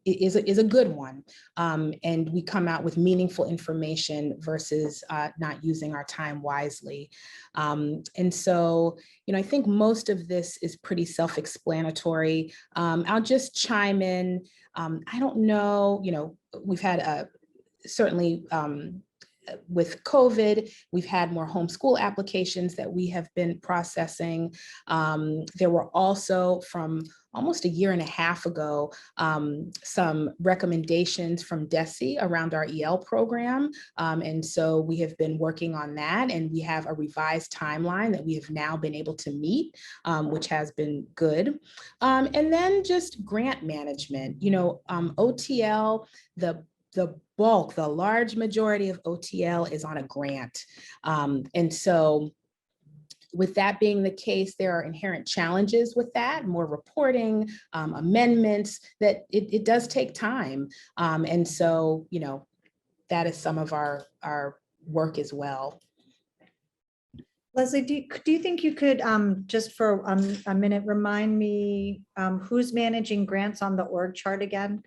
is a good one. And we come out with meaningful information versus not using our time wisely. And so, I think most of this is pretty self-explanatory. I'll just chime in. I don't know, we've had certainly, with COVID, we've had more homeschool applications that we have been processing. There were also, from almost a year and a half ago, some recommendations from DESE around our EL program. And so we have been working on that, and we have a revised timeline that we have now been able to meet, which has been good. And then just grant management, OTL, the large majority of OTL is on a grant. And so with that being the case, there are inherent challenges with that, more reporting, amendments, that it does take time. And so, that is some of our work as well. Leslie, do you think you could, just for a minute, remind me who's managing grants on the org chart again?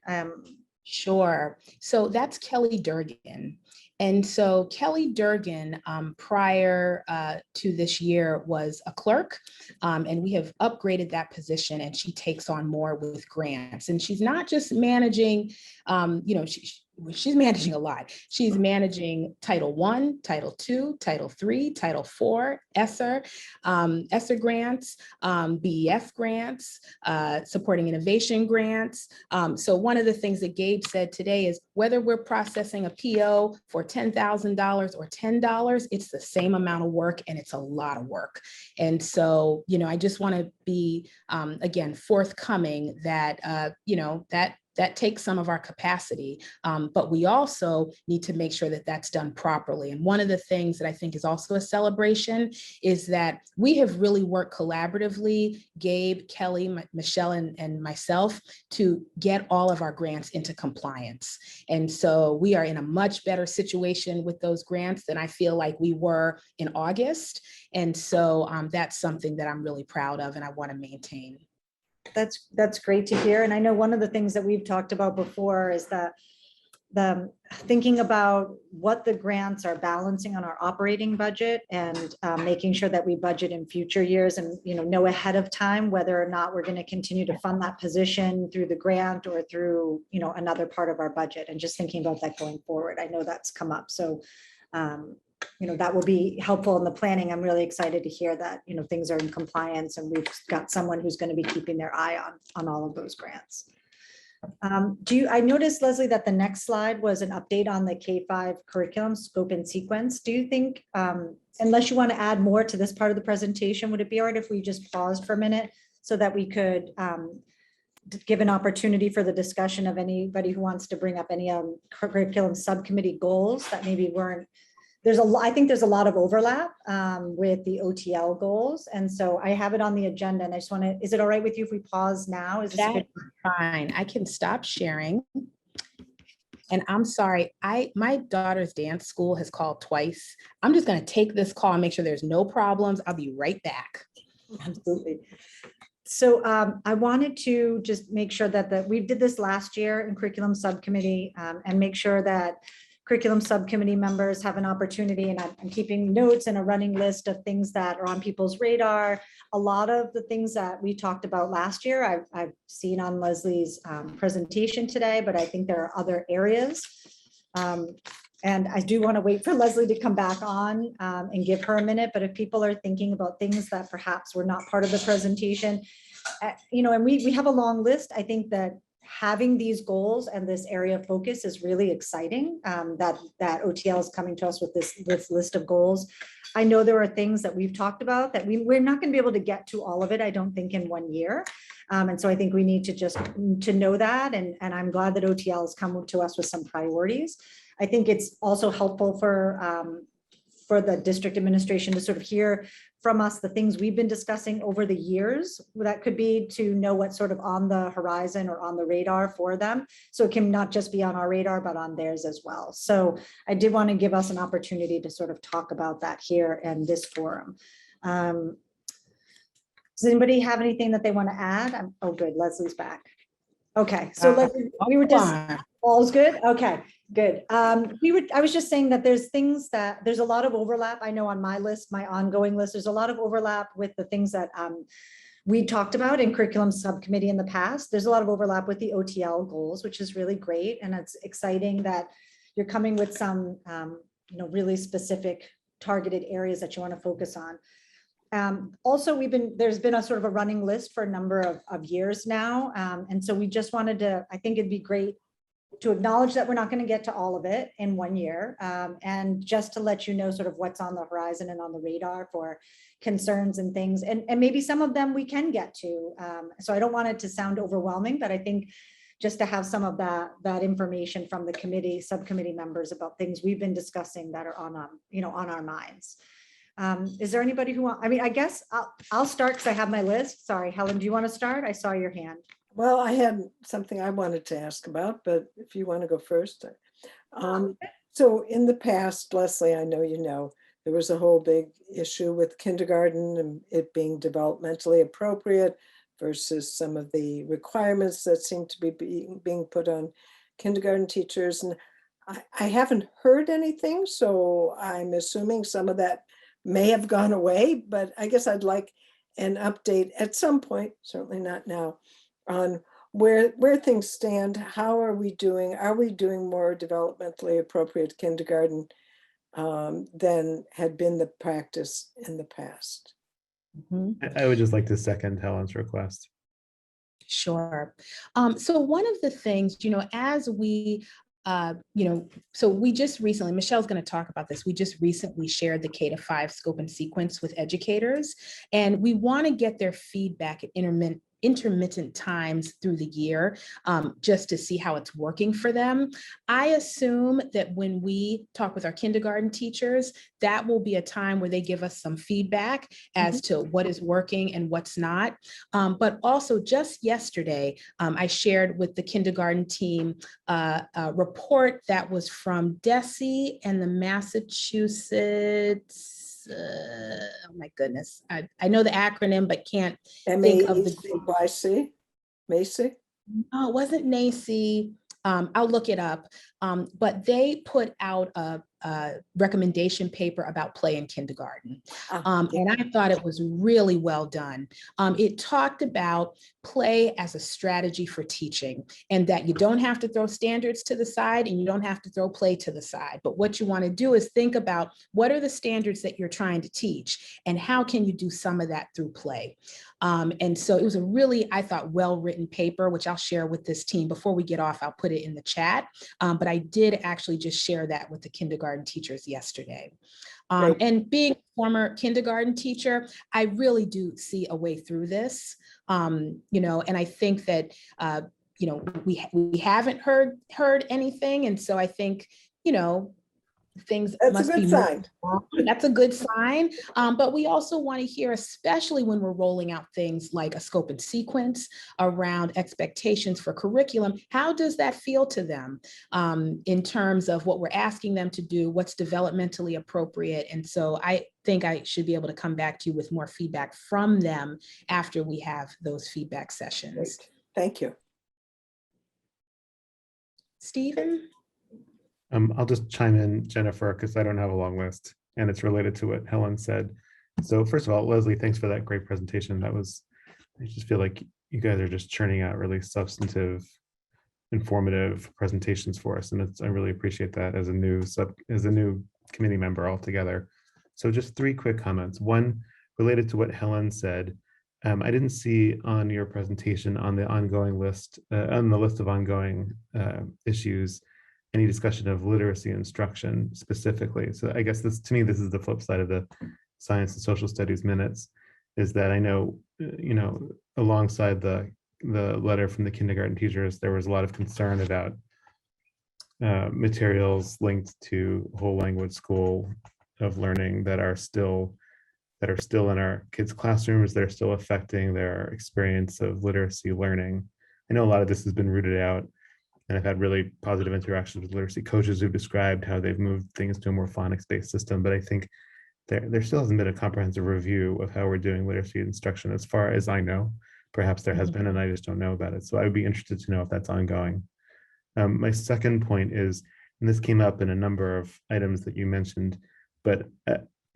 Sure. So that's Kelly Durgan. And so Kelly Durgan, prior to this year, was a clerk, and we have upgraded that position, and she takes on more with grants. And she's not just managing, she's managing a lot. She's managing Title I, Title II, Title III, Title IV, ESSER grants, BEF grants, supporting innovation grants. So one of the things that Gabe said today is whether we're processing a PO for $10,000 or $10, it's the same amount of work, and it's a lot of work. And so, I just want to be, again, forthcoming that, that takes some of our capacity, but we also need to make sure that that's done properly. And one of the things that I think is also a celebration is that we have really worked collaboratively, Gabe, Kelly, Michelle, and myself, to get all of our grants into compliance. And so we are in a much better situation with those grants than I feel like we were in August. And so that's something that I'm really proud of and I want to maintain. That's great to hear. And I know one of the things that we've talked about before is that the thinking about what the grants are balancing on our operating budget and making sure that we budget in future years and know ahead of time whether or not we're going to continue to fund that position through the grant or through another part of our budget, and just thinking about that going forward. I know that's come up, so that will be helpful in the planning. I'm really excited to hear that things are in compliance and we've got someone who's going to be keeping their eye on all of those grants. I noticed, Leslie, that the next slide was an update on the K-5 curriculum scope and sequence. Do you think, unless you want to add more to this part of the presentation, would it be all right if we just paused for a minute so that we could give an opportunity for the discussion of anybody who wants to bring up any curriculum subcommittee goals that maybe weren't, I think there's a lot of overlap with the OTL goals. And so I have it on the agenda and I just want to, is it all right with you if we pause now? Is this good? Fine, I can stop sharing. And I'm sorry, my daughter's dance school has called twice. I'm just going to take this call and make sure there's no problems. I'll be right back. Absolutely. So I wanted to just make sure that we did this last year in curriculum subcommittee and make sure that curriculum subcommittee members have an opportunity, and I'm keeping notes and a running list of things that are on people's radar. A lot of the things that we talked about last year, I've seen on Leslie's presentation today, but I think there are other areas. And I do want to wait for Leslie to come back on and give her a minute, but if people are thinking about things that perhaps were not part of the presentation, and we have a long list, I think that having these goals and this area of focus is really exciting, that OTL is coming to us with this list of goals. I know there are things that we've talked about that we're not going to be able to get to all of it, I don't think, in 1 year. And so I think we need to just to know that. And I'm glad that OTL has come to us with some priorities. I think it's also helpful for the district administration to sort of hear from us the things we've been discussing over the years. That could be to know what's sort of on the horizon or on the radar for them. So it can not just be on our radar, but on theirs as well. So I did want to give us an opportunity to sort of talk about that here in this forum. Does anybody have anything that they want to add? Oh, good. Leslie's back. Okay. So Leslie, we were just, all's good. Okay. Good. I was just saying that there's a lot of overlap. I know on my list, my ongoing list, there's a lot of overlap with the things that we talked about in curriculum subcommittee in the past. There's a lot of overlap with the OTL goals, which is really great. And it's exciting that you're coming with some, really specific targeted areas that you want to focus on. Also, there's been a sort of a running list for a number of years now. And so we just wanted to, I think it'd be great to acknowledge that we're not going to get to all of it in 1 year, and just to let you know sort of what's on the horizon and on the radar for concerns and things, and maybe some of them we can get to. So I don't want it to sound overwhelming, but I think just to have some of that information from the subcommittee members about things we've been discussing that are on our minds. Is there anybody who I guess I'll start because I have my list. Sorry, Helen, do you want to start? I saw your hand. Well, I had something I wanted to ask about, but if you want to go first. So in the past, Leslie, I know you know, there was a whole big issue with kindergarten and it being developmentally appropriate versus some of the requirements that seem to be being put on kindergarten teachers. And I haven't heard anything, so I'm assuming some of that may have gone away, but I guess I'd like an update at some point, certainly not now, on where things stand. How are we doing? Are we doing more developmentally appropriate kindergarten than had been the practice in the past? I would just like to second Helen's request. Sure. So one of the things, as we so we just recently, Michelle's going to talk about this. We just recently shared the K-5 scope and sequence with educators, and we want to get their feedback at intermittent times through the year, just to see how it's working for them. I assume that when we talk with our kindergarten teachers, that will be a time where they give us some feedback as to what is working and what's not. But also just yesterday, I shared with the kindergarten team a report that was from DESE and the Massachusetts, oh my goodness, I know the acronym, but can't think of the group. MAECYC, Macy? No, it wasn't NACY. I'll look it up. But they put out a recommendation paper about play in kindergarten. And I thought it was really well done. It talked about play as a strategy for teaching, and that you don't have to throw standards to the side and you don't have to throw play to the side. But what you want to do is think about what are the standards that you're trying to teach and how can you do some of that through play. And so it was a really, I thought, well-written paper, which I'll share with this team. Before we get off, I'll put it in the chat. But I did actually just share that with the kindergarten teachers yesterday. And being a former kindergarten teacher, I really do see a way through this, and I think that, we haven't heard anything. And so I think, things must be moving along. That's a good sign. But we also want to hear, especially when we're rolling out things like a scope and sequence around expectations for curriculum, how does that feel to them in terms of what we're asking them to do, what's developmentally appropriate? And so I think I should be able to come back to you with more feedback from them after we have those feedback sessions. Great. Thank you. Stephen? I'll just chime in, Jennifer, because I don't have a long list and it's related to what Helen said. So first of all, Leslie, thanks for that great presentation. I just feel like you guys are just churning out really substantive, informative presentations for us. And I really appreciate that as a new committee member altogether. So just 3 quick comments. One, related to what Helen said, I didn't see on your presentation on the ongoing list, on the list of ongoing issues, any discussion of literacy instruction specifically. So I guess to me, this is the flip side of the science and social studies minutes, is that I know, alongside the letter from the kindergarten teachers, there was a lot of concern about materials linked to whole language school of learning that are still in our kids' classrooms, that are still affecting their experience of literacy learning. I know a lot of this has been rooted out, and I've had really positive interactions with literacy coaches who've described how they've moved things to a more phonics-based system. But I think there still hasn't been a comprehensive review of how we're doing literacy instruction, as far as I know. Perhaps there has been, and I just don't know about it. So I would be interested to know if that's ongoing. My second point is, and this came up in a number of items that you mentioned, but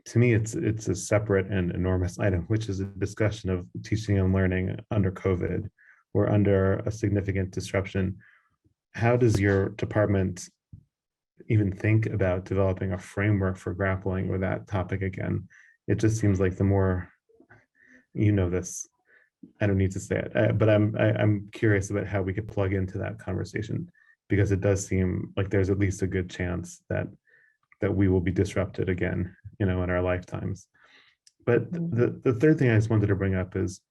to me, it's a separate and enormous item, which is a discussion of teaching and learning under COVID or under a significant disruption. How does your department even think about developing a framework for grappling with that topic again? It just seems like the more, this, I don't need to say it, but I'm curious about how we could plug into that conversation, because it does seem like there's at least a good chance that we will be disrupted again, in our lifetimes. But the third thing I just wanted to bring up is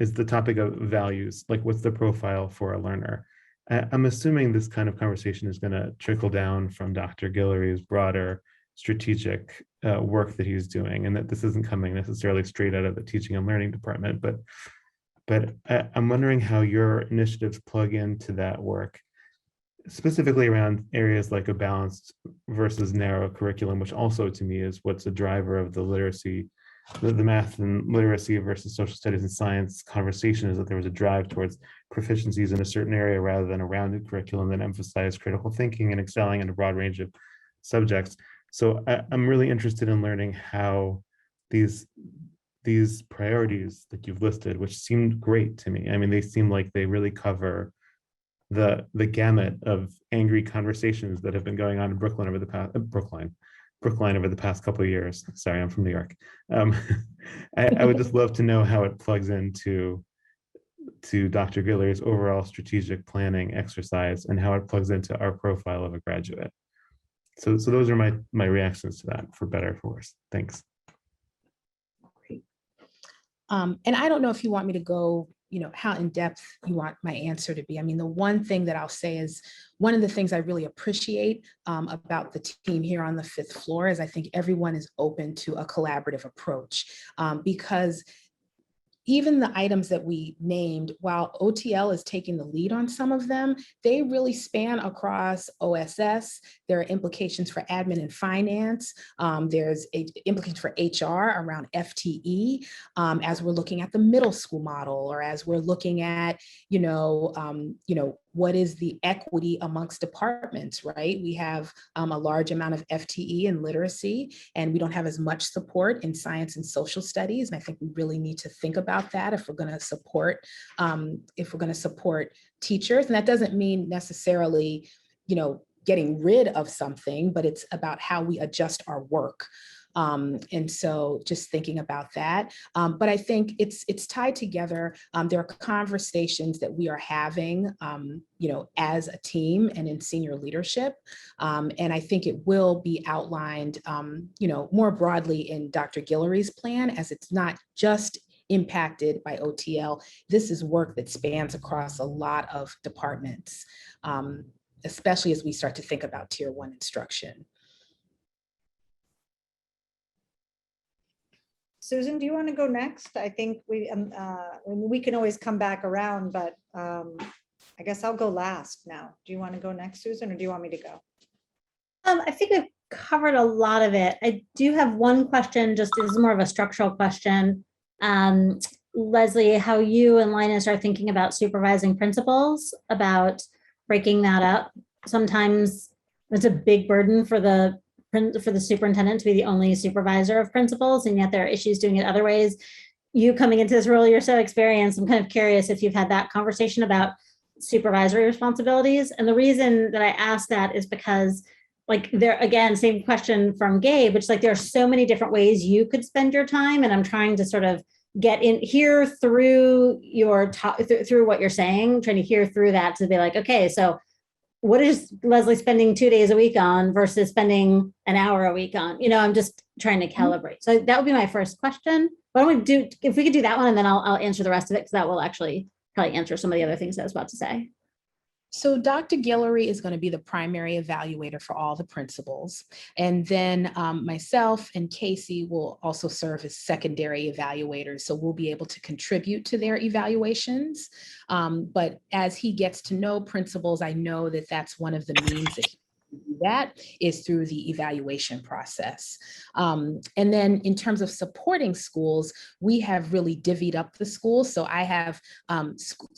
is the topic of values. Like, what's the profile for a learner? I'm assuming this kind of conversation is going to trickle down from Dr. Guillory's broader strategic work that he's doing, and that this isn't coming necessarily straight out of the teaching and learning department. But I'm wondering how your initiatives plug into that work, specifically around areas like a balanced versus narrow curriculum, which also to me is what's a driver of the literacy, the math and literacy versus social studies and science conversation, is that there was a drive towards proficiencies in a certain area rather than a rounded curriculum that emphasized critical thinking and excelling in a broad range of subjects. So I'm really interested in learning how these priorities that you've listed, which seemed great to me. I mean, they seem like they really cover the gamut of angry conversations that have been going on in Brookline over the past couple of years. Sorry, I'm from New York. I would just love to know how it plugs into Dr. Guillory's overall strategic planning exercise and how it plugs into our profile of a graduate. So those are my reactions to that, for better or for worse. Thanks. And I don't know if you want me to go, how in depth you want my answer to be. I mean, the one thing that I'll say is one of the things I really appreciate about the team here on the 5th floor is I think everyone is open to a collaborative approach, because even the items that we named, while OTL is taking the lead on some of them, they really span across OSS. There are implications for admin and finance. There's implications for HR around FTE, as we're looking at the middle school model, or as we're looking at, what is the equity amongst departments, right? We have a large amount of FTE in literacy, and we don't have as much support in science and social studies. And I think we really need to think about that if we're going to support, teachers. And that doesn't mean necessarily, getting rid of something, but it's about how we adjust our work. And so just thinking about that. But I think it's tied together. There are conversations that we are having, as a team and in senior leadership. And I think it will be outlined, more broadly in Dr. Guillory's plan, as it's not just impacted by OTL. This is work that spans across a lot of departments, especially as we start to think about Tier 1 instruction. Susan, do you want to go next? I think we can always come back around, but I guess I'll go last now. Do you want to go next, Susan, or do you want me to go? I think we've covered a lot of it. I do have one question, just this is more of a structural question. Leslie, how you and Linus are thinking about supervising principals, about breaking that up. Sometimes it's a big burden for the superintendent to be the only supervisor of principals, and yet there are issues doing it other ways. You coming into this role, you're so experienced. I'm kind of curious if you've had that conversation about supervisory responsibilities. And the reason that I ask that is because, like, there again, same question from Gabe, which, like, there are so many different ways you could spend your time, and I'm trying to sort of get in here through your through what you're saying, trying to hear through that to be like, okay, so what is Leslie spending 2 days a week on versus spending an hour a week on? I'm just trying to calibrate. So that would be my first question. Why don't we do, if we could do that one, and then I'll answer the rest of it, because that will actually probably answer some of the other things I was about to say. So Dr. Guillory is going to be the primary evaluator for all the principals. And then myself and Casey will also serve as secondary evaluators. So we'll be able to contribute to their evaluations. But as he gets to know principals, I know that that's one of the means that he can do that is through the evaluation process. And then in terms of supporting schools, we have really divvied up the schools. So I have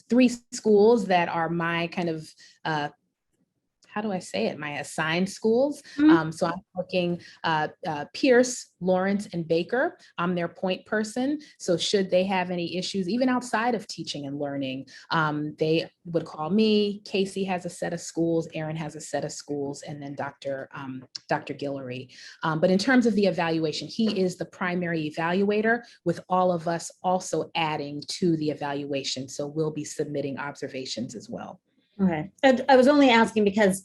3 schools that are my kind of, how do I say it? My assigned schools. So I'm working Pierce, Lawrence, and Baker. I'm their point person. So should they have any issues, even outside of teaching and learning, they would call me. Casey has a set of schools. Aaron has a set of schools, and then Dr. Guillory. But in terms of the evaluation, he is the primary evaluator, with all of us also adding to the evaluation. So we'll be submitting observations as well. Okay. I was only asking because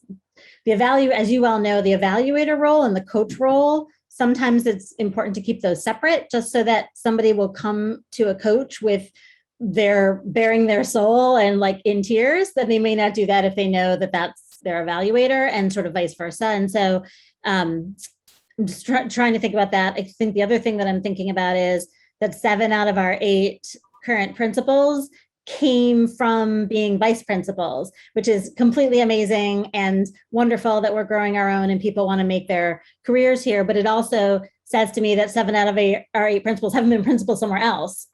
as you well know, the evaluator role and the coach role, sometimes it's important to keep those separate, just so that somebody will come to a coach with their bearing their soul and, like, in tears, that they may not do that if they know that that's their evaluator, and sort of vice versa. And so I'm just trying to think about that. I think the other thing that I'm thinking about is that 7 out of our 8 current principals came from being vice principals, which is completely amazing and wonderful that we're growing our own and people want to make their careers here. But it also says to me that 7 out of our 8 principals haven't been principals somewhere else,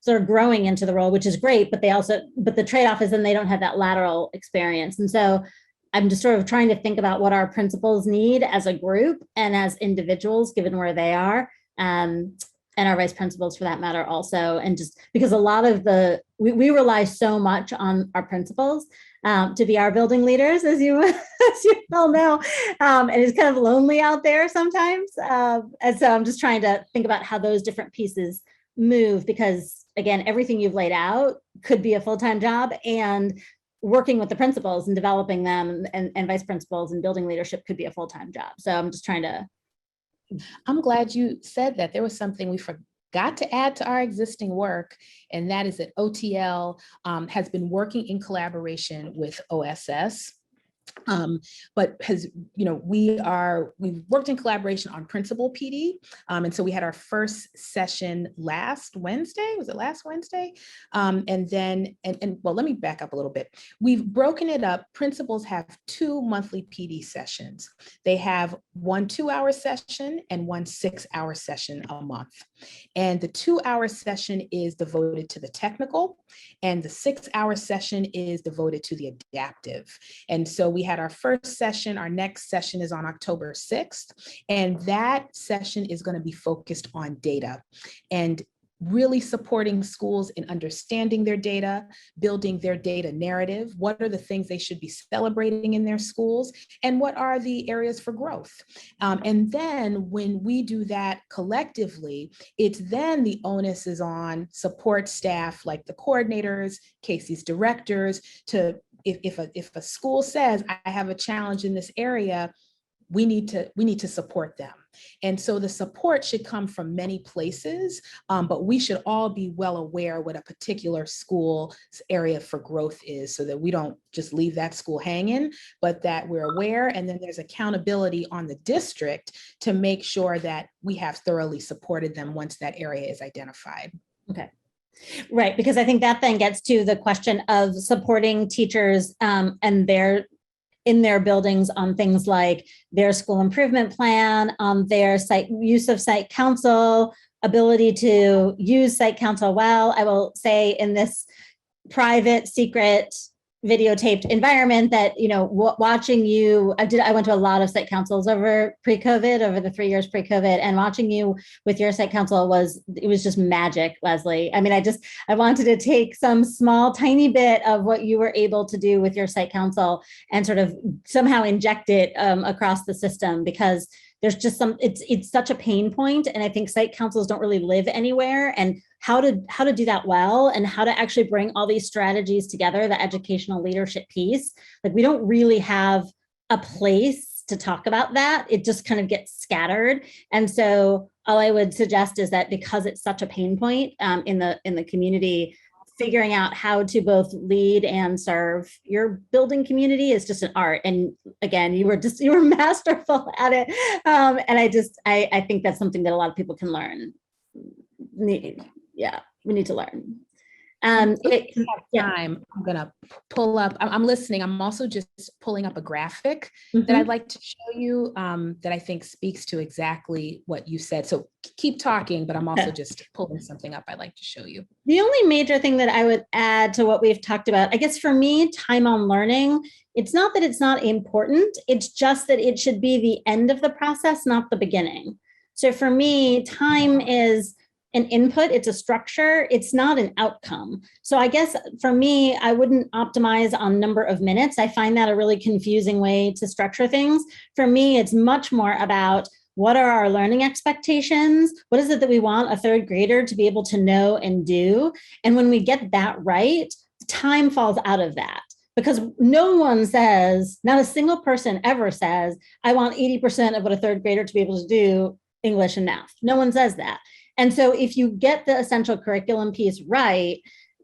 sort of growing into the role, which is great. But the trade-off is then they don't have that lateral experience. And so I'm just sort of trying to think about what our principals need as a group and as individuals, given where they are. And our vice principals for that matter also. And just because a lot of we rely so much on our principals to be our building leaders, as you all know, and it's kind of lonely out there sometimes. And so I'm just trying to think about how those different pieces move, because again, everything you've laid out could be a full-time job, and working with the principals and developing them and vice principals and building leadership could be a full-time job. So I'm just trying to. I'm glad you said that. There was something we forgot got to add to our existing work, and that is that OTL has been working in collaboration with OSS. But has, we've worked in collaboration on principal PD. And so we had our first session last Wednesday. Was it last Wednesday? And well, let me back up a little bit. We've broken it up. Principals have 2 monthly PD sessions. They have one 2-hour session and one 6-hour session a month. And the 2-hour session is devoted to the technical, and the 6-hour session is devoted to the adaptive. And so we had our first session. Our next session is on October 6th. And that session is going to be focused on data and really supporting schools in understanding their data, building their data narrative. What are the things they should be celebrating in their schools? And what are the areas for growth? And then when we do that collectively, it's then the onus is on support staff like the coordinators, Casey's directors, to if a school says, I have a challenge in this area, we need to support them. And so the support should come from many places, but we should all be well aware what a particular school's area for growth is, so that we don't just leave that school hanging, but that we're aware, and then there's accountability on the district to make sure that we have thoroughly supported them once that area is identified. Okay. Right, because I think that then gets to the question of supporting teachers and in their buildings on things like their school improvement plan, on their use of site council, ability to use site council well. I will say in this private, secret, videotaped environment that, watching you, I went to a lot of site councils over the 3 years pre-COVID, and watching you with your site council was just magic, Leslie. I mean, I wanted to take some small, tiny bit of what you were able to do with your site council and sort of somehow inject it across the system, because there's just it's such a pain point. And I think site councils don't really live anywhere, and how to do that well, and how to actually bring all these strategies together, the educational leadership piece. Like, we don't really have a place to talk about that. It just kind of gets scattered. And so all I would suggest is that, because it's such a pain point in the community, figuring out how to both lead and serve your building community is just an art. And again, you were masterful at it. And I think that's something that a lot of people can learn. Yeah, we need to learn. I'm gonna pull up, I'm listening. I'm also just pulling up a graphic that I'd like to show you that I think speaks to exactly what you said. So keep talking, but I'm also just pulling something up I'd like to show you. The only major thing that I would add to what we've talked about, I guess for me, time on learning, it's not that it's not important, it's just that it should be the end of the process, not the beginning. So for me, time is an input, it's a structure, it's not an outcome. So I guess for me, I wouldn't optimize on number of minutes. I find that a really confusing way to structure things. For me, it's much more about, what are our learning expectations? What is it that we want a third grader to be able to know and do? And when we get that right, time falls out of that. Because no one says, not a single person ever says, I want 80% of what a third grader to be able to do English and math. No one says that. And so if you get the essential curriculum piece right,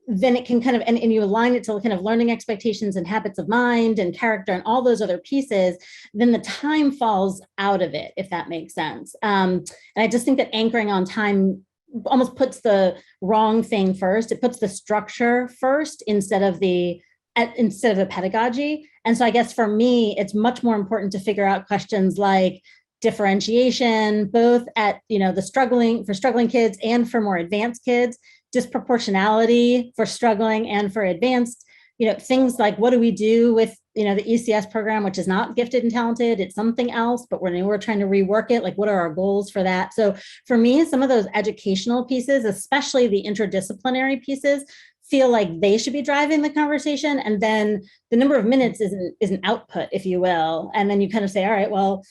then it can kind of, and you align it to kind of learning expectations and habits of mind and character and all those other pieces, then the time falls out of it, if that makes sense. And I just think that anchoring on time almost puts the wrong thing first. It puts the structure first instead of the pedagogy. And so I guess for me, it's much more important to figure out questions like differentiation, both at, for struggling kids and for more advanced kids, disproportionality for struggling and for advanced, things like, what do we do with, the ECS program, which is not gifted and talented, it's something else, but when we're trying to rework it, like, what are our goals for that? So for me, some of those educational pieces, especially the interdisciplinary pieces, feel like they should be driving the conversation. And then the number of minutes is an output, if you will. And then you kind of say, all right, well,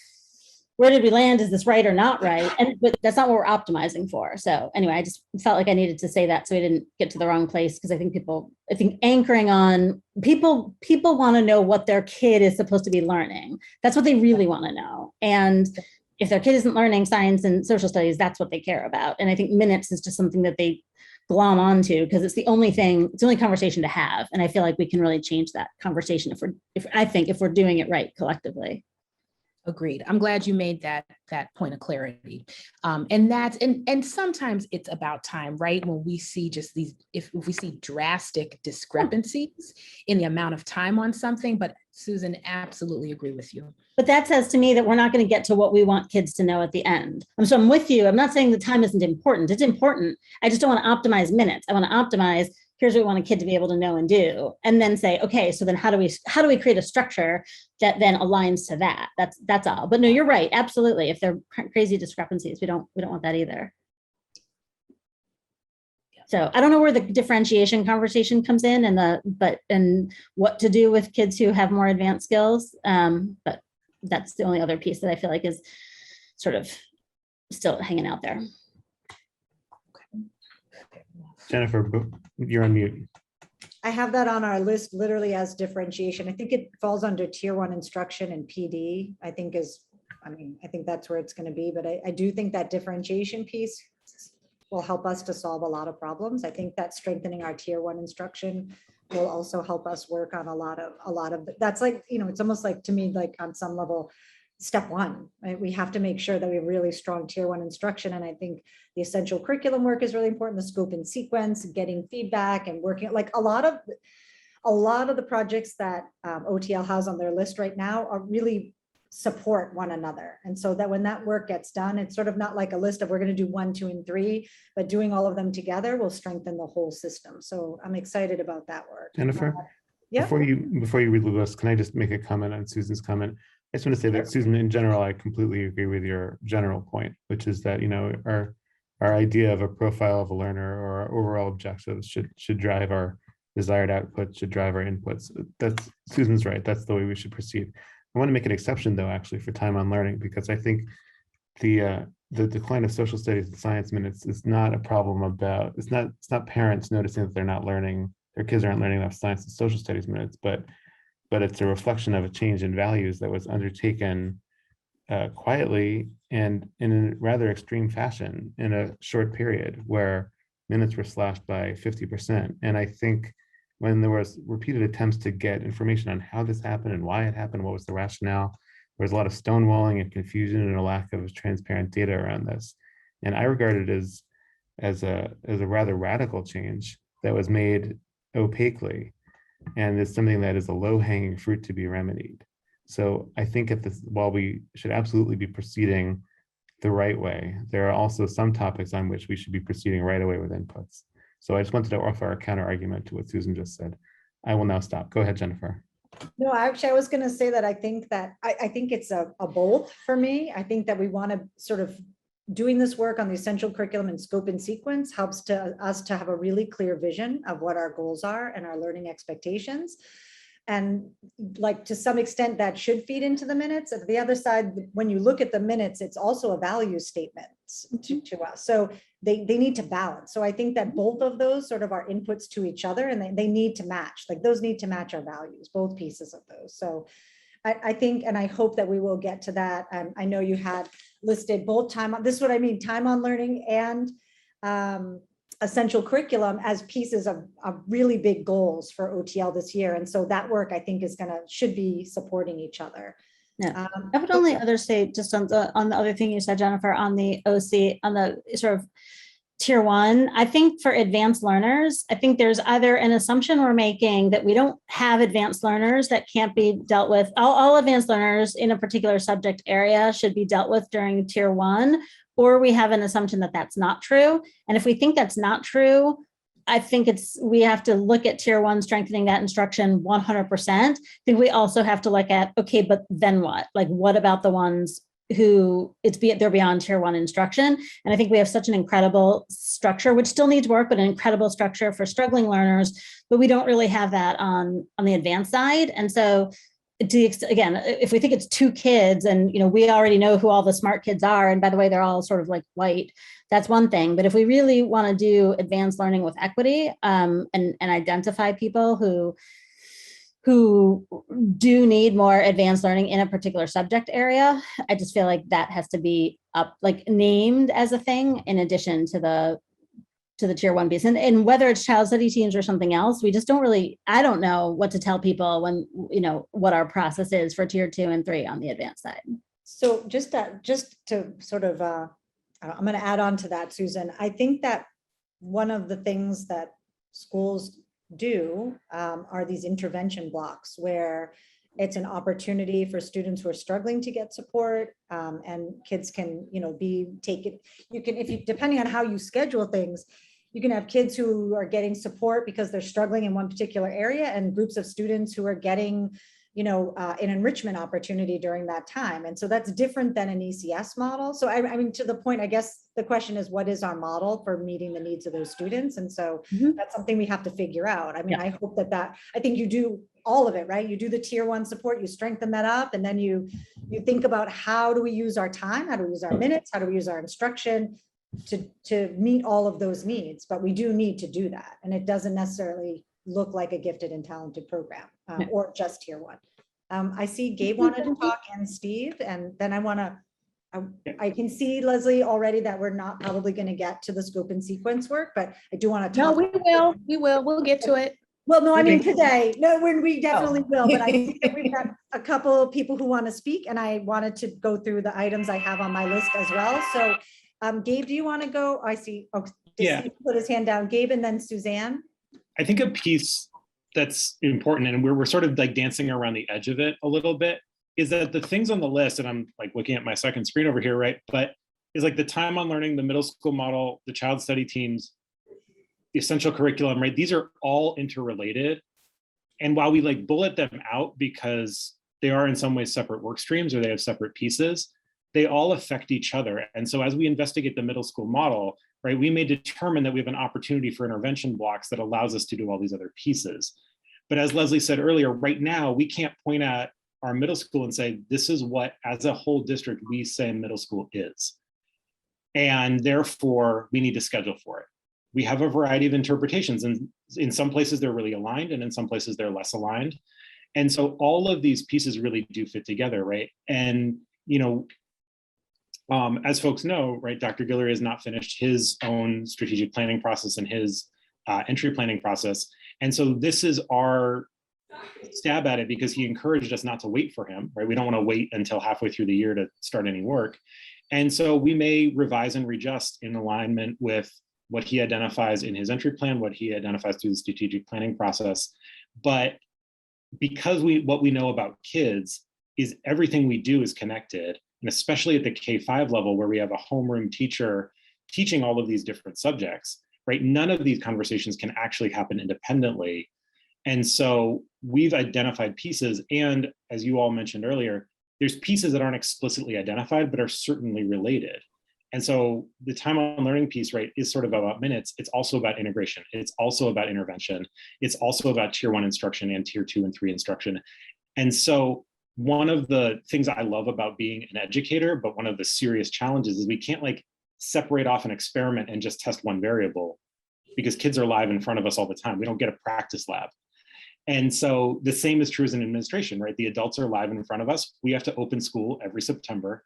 where did we land? Is this right or not right? But that's not what we're optimizing for. So anyway, I just felt like I needed to say that so we didn't get to the wrong place, because I think anchoring on people want to know what their kid is supposed to be learning. That's what they really want to know. And if their kid isn't learning science and social studies, that's what they care about. And I think minutes is just something that they glom onto because it's the only thing, it's the only conversation to have. And I feel like we can really change that conversation if we're doing it right collectively. Agreed. I'm glad you made that point of clarity. And sometimes it's about time, right? When we see just these, if we see drastic discrepancies in the amount of time on something, but Susan, absolutely agree with you. But that says to me that we're not going to get to what we want kids to know at the end. So I'm with you. I'm not saying the time isn't important. It's important. I just don't want to optimize minutes. I want to optimize, here's what we want a kid to be able to know and do, and then say, okay, so then how do we create a structure that then aligns to that? That's all. But no, you're right. Absolutely. If there are crazy discrepancies, we don't want that either. So I don't know where the differentiation conversation comes in and what to do with kids who have more advanced skills. But that's the only other piece that I feel like is sort of still hanging out there. Jennifer, you're on mute. I have that on our list literally as differentiation. I think it falls under tier 1 instruction and PD, I think that's where it's going to be. But I do think that differentiation piece will help us to solve a lot of problems. I think that strengthening our tier 1 instruction will also help us work on a lot of that's like, it's almost like, to me, like on some level, step 1, right? We have to make sure that we have really strong tier 1 instruction. And I think the essential curriculum work is really important, the scope and sequence, getting feedback and working, like a lot of the projects that OTL has on their list right now are really support one another. And so that when that work gets done, it's sort of not like a list of we're going to do 1, 2, and 3, but doing all of them together will strengthen the whole system. So I'm excited about that work. Jennifer, yeah. Before you read the list, can I just make a comment on Susan's comment? I just want to say that, Susan, in general, I completely agree with your general point, which is that, our idea of a profile of a learner or our overall objectives should drive our desired output, should drive our inputs. That's Susan's right. That's the way we should proceed. I want to make an exception, though, actually, for time on learning, because I think the decline of social studies and science minutes is not a problem about, it's not parents noticing that they're not learning, their kids aren't learning enough science and social studies minutes, but it's a reflection of a change in values that was undertaken quietly and in a rather extreme fashion in a short period where minutes were slashed by 50%. And I think when there was repeated attempts to get information on how this happened and why it happened, what was the rationale, there was a lot of stonewalling and confusion and a lack of transparent data around this. And I regard it as a rather radical change that was made opaquely. And it's something that is a low-hanging fruit to be remedied. So I think while we should absolutely be proceeding the right way, there are also some topics on which we should be proceeding right away with inputs. So I just wanted to offer a counter argument to what Susan just said. I will now stop. Go ahead, Jennifer. No, actually, I was going to say that I think it's a both for me. I think that we want to sort of doing this work on the essential curriculum and scope and sequence helps us to have a really clear vision of what our goals are and our learning expectations. And like to some extent that should feed into the minutes. At the other side, when you look at the minutes, it's also a value statement to us. So they need to balance. So I think that both of those sort of are inputs to each other and they need to match, like those need to match our values, both pieces of those. So I think, and I hope that we will get to that. I know you had listed both this is what I mean, time on learning and essential curriculum as pieces of really big goals for OTL this year. And so that work I think should be supporting each other. Yeah. I would only other say just on the other thing you said, Jennifer, on the OC, on the sort of tier 1, I think for advanced learners, I think there's either an assumption we're making that we don't have advanced learners that can't be dealt with. All advanced learners in a particular subject area should be dealt with during tier 1, or we have an assumption that that's not true. And if we think that's not true, I think we have to look at tier 1 strengthening that instruction 100%. I think we also have to look at, okay, but then what? Like, what about the ones who they're beyond tier 1 instruction? And I think we have such an incredible structure, which still needs work, but an incredible structure for struggling learners, but we don't really have that on the advanced side. And so again, if we think it's 2 kids and, we already know who all the smart kids are, and by the way, they're all sort of like white, that's one thing. But if we really want to do advanced learning with equity and identify people who who do need more advanced learning in a particular subject area. I just feel like that has to be up, like named as a thing in addition to the tier 1 piece. And whether it's child study teams or something else, we just don't really, I don't know what to tell people when, what our process is for tier 2 and 3 on the advanced side. So just to sort of, I'm going to add on to that, Susan. I think that one of the things that schools do are these intervention blocks where it's an opportunity for students who are struggling to get support, and kids can, be taken. You can, depending on how you schedule things, you can have kids who are getting support because they're struggling in one particular area, and groups of students who are getting, an enrichment opportunity during that time. And so that's different than an ECS model. So I mean, to the point, I guess the question is, what is our model for meeting the needs of those students? And so that's something we have to figure out. I mean, I hope I think you do all of it, right? You do the tier 1 support, you strengthen that up, and then you think about how do we use our time? How do we use our minutes? How do we use our instruction to meet all of those needs? But we do need to do that. And it doesn't necessarily look like a gifted and talented program or just tier 1. I see Gabe wanted to talk and Steve, and then I can see, Leslie, already that we're not probably going to get to the scope and sequence work, but I do want to talk. No, we'll get to it. Well, no, I mean today. No, we definitely will, but I think that we've got a couple of people who want to speak, and I wanted to go through the items I have on my list as well. So Gabe, do you want to go? I see. Oh, yeah. Steve put his hand down. Gabe and then Suzanne. I think a piece that's important, and we're sort of like dancing around the edge of it a little bit, is that the things on the list, and I'm like looking at my second screen over here, right? But is like the time on learning, the middle school model, the child study teams, the essential curriculum, right? These are all interrelated. And while we like bullet them out because they are in some ways separate work streams or they have separate pieces, they all affect each other. And so as we investigate the middle school model, right, we may determine that we have an opportunity for intervention blocks that allows us to do all these other pieces. But as Leslie said earlier, right now, we can't point at our middle school and say, this is what, as a whole district, we say middle school is. And therefore, we need to schedule for it. We have a variety of interpretations, and in some places they're really aligned, and in some places they're less aligned. And so all of these pieces really do fit together, right? And, as folks know, right, Dr. Guillory has not finished his own strategic planning process and his entry planning process. And so this is our stab at it because he encouraged us not to wait for him, right? We don't want to wait until halfway through the year to start any work. And so we may revise and readjust in alignment with what he identifies in his entry plan, what he identifies through the strategic planning process. But because what we know about kids is everything we do is connected, and especially at the K-5 level where we have a homeroom teacher teaching all of these different subjects, right? None of these conversations can actually happen independently. And so we've identified pieces, and as you all mentioned earlier, there's pieces that aren't explicitly identified, but are certainly related. And so the time on learning piece, right, is sort of about minutes. It's also about integration. It's also about intervention. It's also about tier 1 instruction and tier 2 and 3 instruction. And so one of the things I love about being an educator, but one of the serious challenges is we can't like separate off an experiment and just test one variable because kids are live in front of us all the time. We don't get a practice lab. And so the same is true as in administration, right? The adults are live in front of us. We have to open school every September.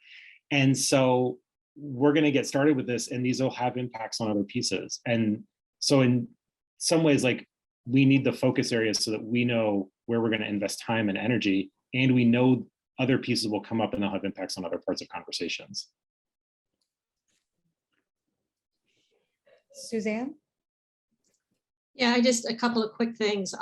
And so we're going to get started with this, and these will have impacts on other pieces. And so in some ways, like we need the focus areas so that we know where we're going to invest time and energy, and we know other pieces will come up and they'll have impacts on other parts of conversations. Suzanne? Yeah, just a couple of quick things.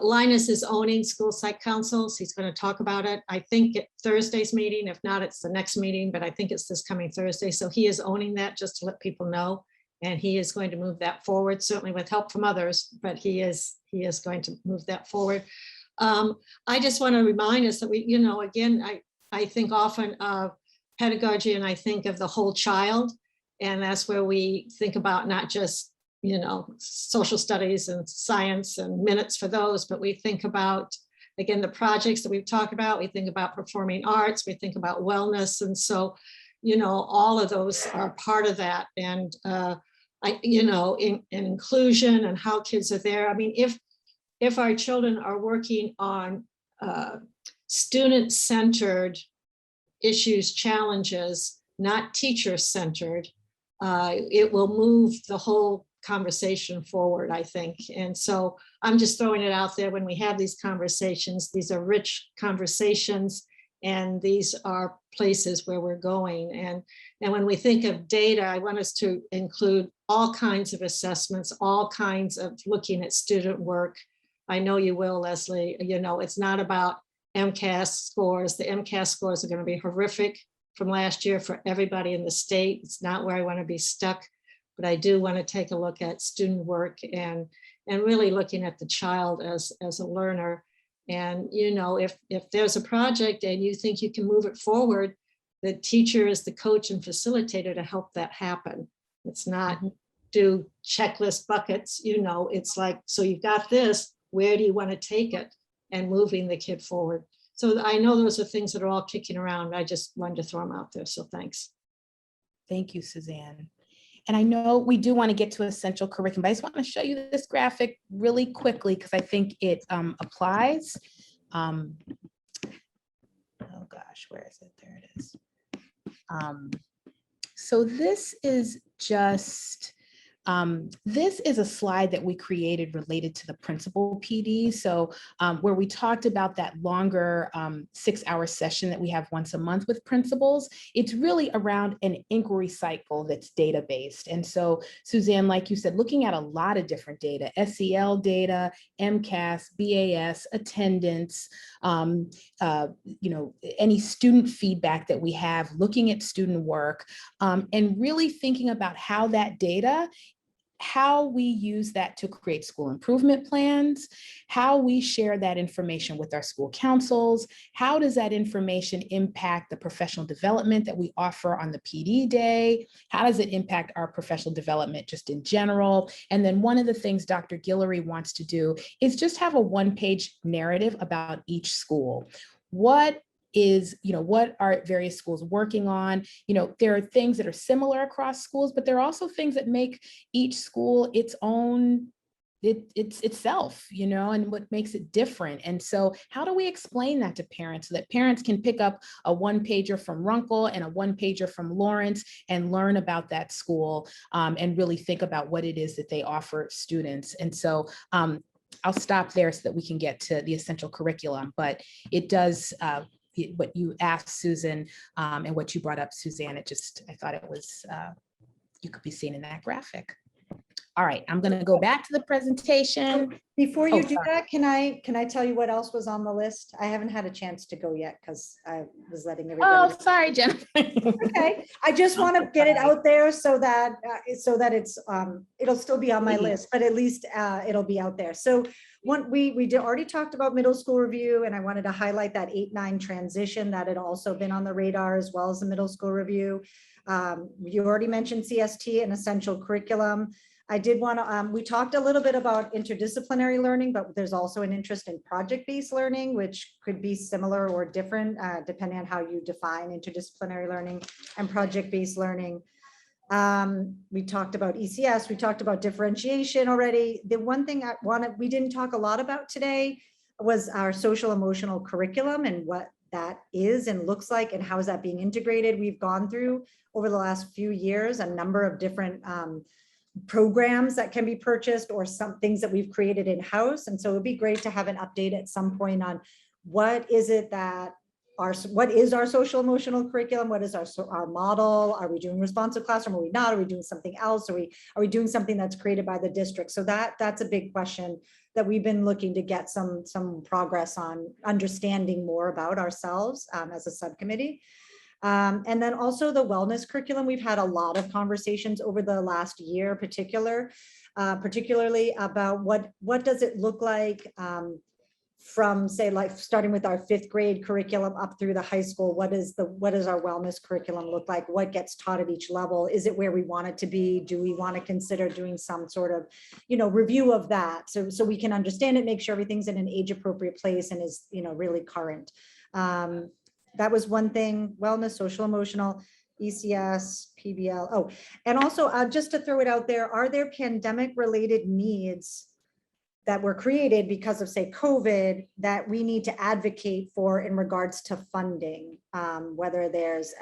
Linus is owning school site councils. He's going to talk about it. I think at Thursday's meeting, if not, it's the next meeting, but I think it's this coming Thursday. So he is owning that, just to let people know. And he is going to move that forward, certainly with help from others, but he is going to move that forward. I just want to remind us that we, again, I think often of pedagogy and I think of the whole child. And that's where we think about not just social studies and science and minutes for those, but we think about, again, the projects that we've talked about, we think about performing arts, we think about wellness. And so, all of those are part of that. And, in inclusion and how kids are there. I mean, if our children are working on student-centered issues, challenges, not teacher-centered, it will move the whole conversation forward, I think. And so I'm just throwing it out there. When we have these conversations, these are rich conversations, and these are places where we're going. And when we think of data, I want us to include all kinds of assessments, all kinds of looking at student work. I know you will, Leslie. You know, it's not about MCAS scores. The MCAS scores are going to be horrific from last year for everybody in the state. It's not where I want to be stuck, but I do want to take a look at student work and really looking at the child as a learner. And, you know, if there's a project and you think you can move it forward, the teacher is the coach and facilitator to help that happen. It's not do checklist buckets, you know, it's like, so you've got this, where do you want to take it, and moving the kid forward. So I know those are things that are all kicking around. I just wanted to throw them out there. So thanks. Thank you, Suzanne. And I know we do want to get to essential curriculum, but I just want to show you this graphic really quickly because I think it applies. Oh gosh, where is it? There it is. So this is just, this is a slide that we created related to the principal PD. So where we talked about that longer 6-hour session that we have once a month with principals, it's really around an inquiry cycle that's data-based. And so Suzanne, like you said, looking at a lot of different data, SEL data, MCAS, BAS, attendance, you know, any student feedback that we have, looking at student work, and really thinking about how that data, how we use that to create school improvement plans, how we share that information with our school councils, how does that information impact the professional development that we offer on the PD day, how does it impact our professional development just in general. And then one of the things Dr. Guillory wants to do is just have a one-page narrative about each school. What is, you know, what are various schools working on? You know, there are things that are similar across schools, but there are also things that make each school its own, it's itself, you know, and what makes it different. And so how do we explain that to parents so that parents can pick up a one-pager from Runkle and a one-pager from Lawrence and learn about that school and really think about what it is that they offer students. And so I'll stop there so that we can get to the essential curriculum, but it does, what you asked, Susan, and what you brought up, Suzanne, it just, I thought it was, you could be seen in that graphic. All right, I'm going to go back to the presentation. Before you do sorry. that, can I tell you what else was on the list? I haven't had a chance to go yet because I was letting everybody. Oh, sorry, Jennifer. Okay, I just want to get it out there so that it's it'll still be on my list, but at least it'll be out there. So we already talked about middle school review, and I wanted to highlight that 8-9 transition that had also been on the radar, as well as the middle school review. You already mentioned CST and essential curriculum. I did want to, we talked a little bit about interdisciplinary learning, but there's also an interest in project-based learning, which could be similar or different depending on how you define interdisciplinary learning and project-based learning. We talked about ECS, we talked about differentiation already. The one thing we didn't talk a lot about today was our social emotional curriculum and what that is and looks like and how is that being integrated. We've gone through over the last few years a number of different programs that can be purchased or some things that we've created in-house. And so it'd be great to have an update at some point on what is it that what is our social emotional curriculum? What is our model? Are we doing responsive classroom? Are we not? Are we doing something else? Are we doing something that's created by the district? So that's a big question that we've been looking to get some progress on understanding more about ourselves as a subcommittee. And then also the wellness curriculum. We've had a lot of conversations over the last year, particularly about what does it look like from, say, like starting with our 5th grade curriculum up through the high school. What does our wellness curriculum look like? What gets taught at each level? Is it where we want it to be? Do we want to consider doing some sort of, review of that so we can understand it, make sure everything's in an age appropriate place and is, really current. That was one thing. Wellness, social emotional, ECS, PBL. Oh, and also just to throw it out there, are there pandemic related needs that were created because of, say, COVID, that we need to advocate for in regards to funding, whether there's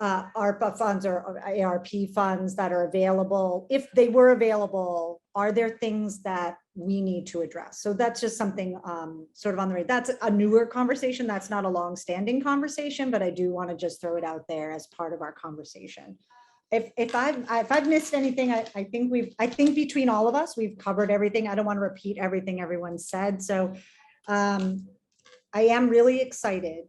ARPA funds or ARP funds that are available. If they were available, are there things that we need to address? So that's just something sort of on the radar. That's a newer conversation. That's not a long-standing conversation, but I do want to just throw it out there as part of our conversation. If I've missed anything, I think between all of us, we've covered everything. I don't want to repeat everything everyone said. So I am really excited.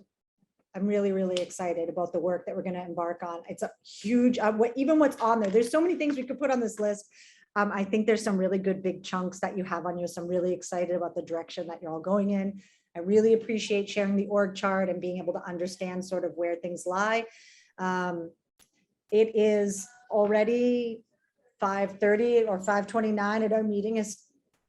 I'm really, really excited about the work that we're going to embark on. It's a huge, even what's on there. There's so many things we could put on this list. I think there's some really good big chunks that you have on you. So I'm really excited about the direction that you're all going in. I really appreciate sharing the org chart and being able to understand sort of where things lie. It is already 5:30 or 5:29, and our meeting is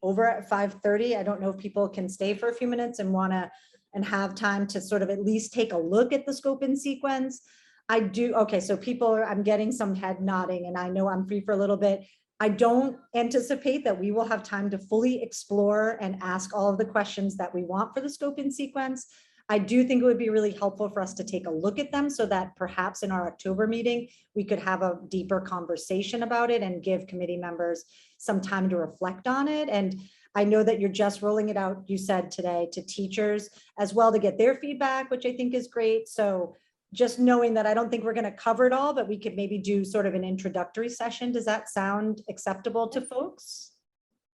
over at 5:30. I don't know if people can stay for a few minutes and want to and have time to sort of at least take a look at the scope and sequence. I do. Okay, so people are, I'm getting some head nodding, and I know I'm free for a little bit. I don't anticipate that we will have time to fully explore and ask all of the questions that we want for the scope and sequence. I do think it would be really helpful for us to take a look at them so that perhaps in our October meeting, we could have a deeper conversation about it and give committee members some time to reflect on it. And I know that you're just rolling it out, you said today, to teachers as well to get their feedback, which I think is great. So just knowing that I don't think we're going to cover it all, but we could maybe do sort of an introductory session. Does that sound acceptable to folks?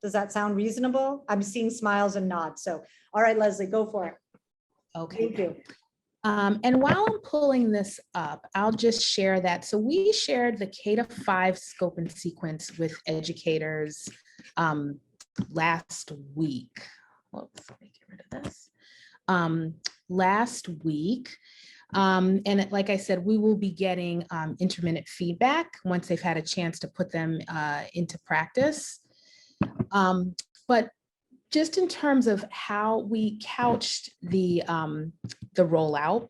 Does that sound reasonable? I'm seeing smiles and nods. So, all right, Leslie, go for it. Okay. Thank you. And while I'm pulling this up, I'll just share that. So we shared the K-5 scope and sequence with educators last week. Whoops, let me get rid of this. Last week. And like I said, we will be getting intermittent feedback once they've had a chance to put them into practice. But just in terms of how we couched the rollout,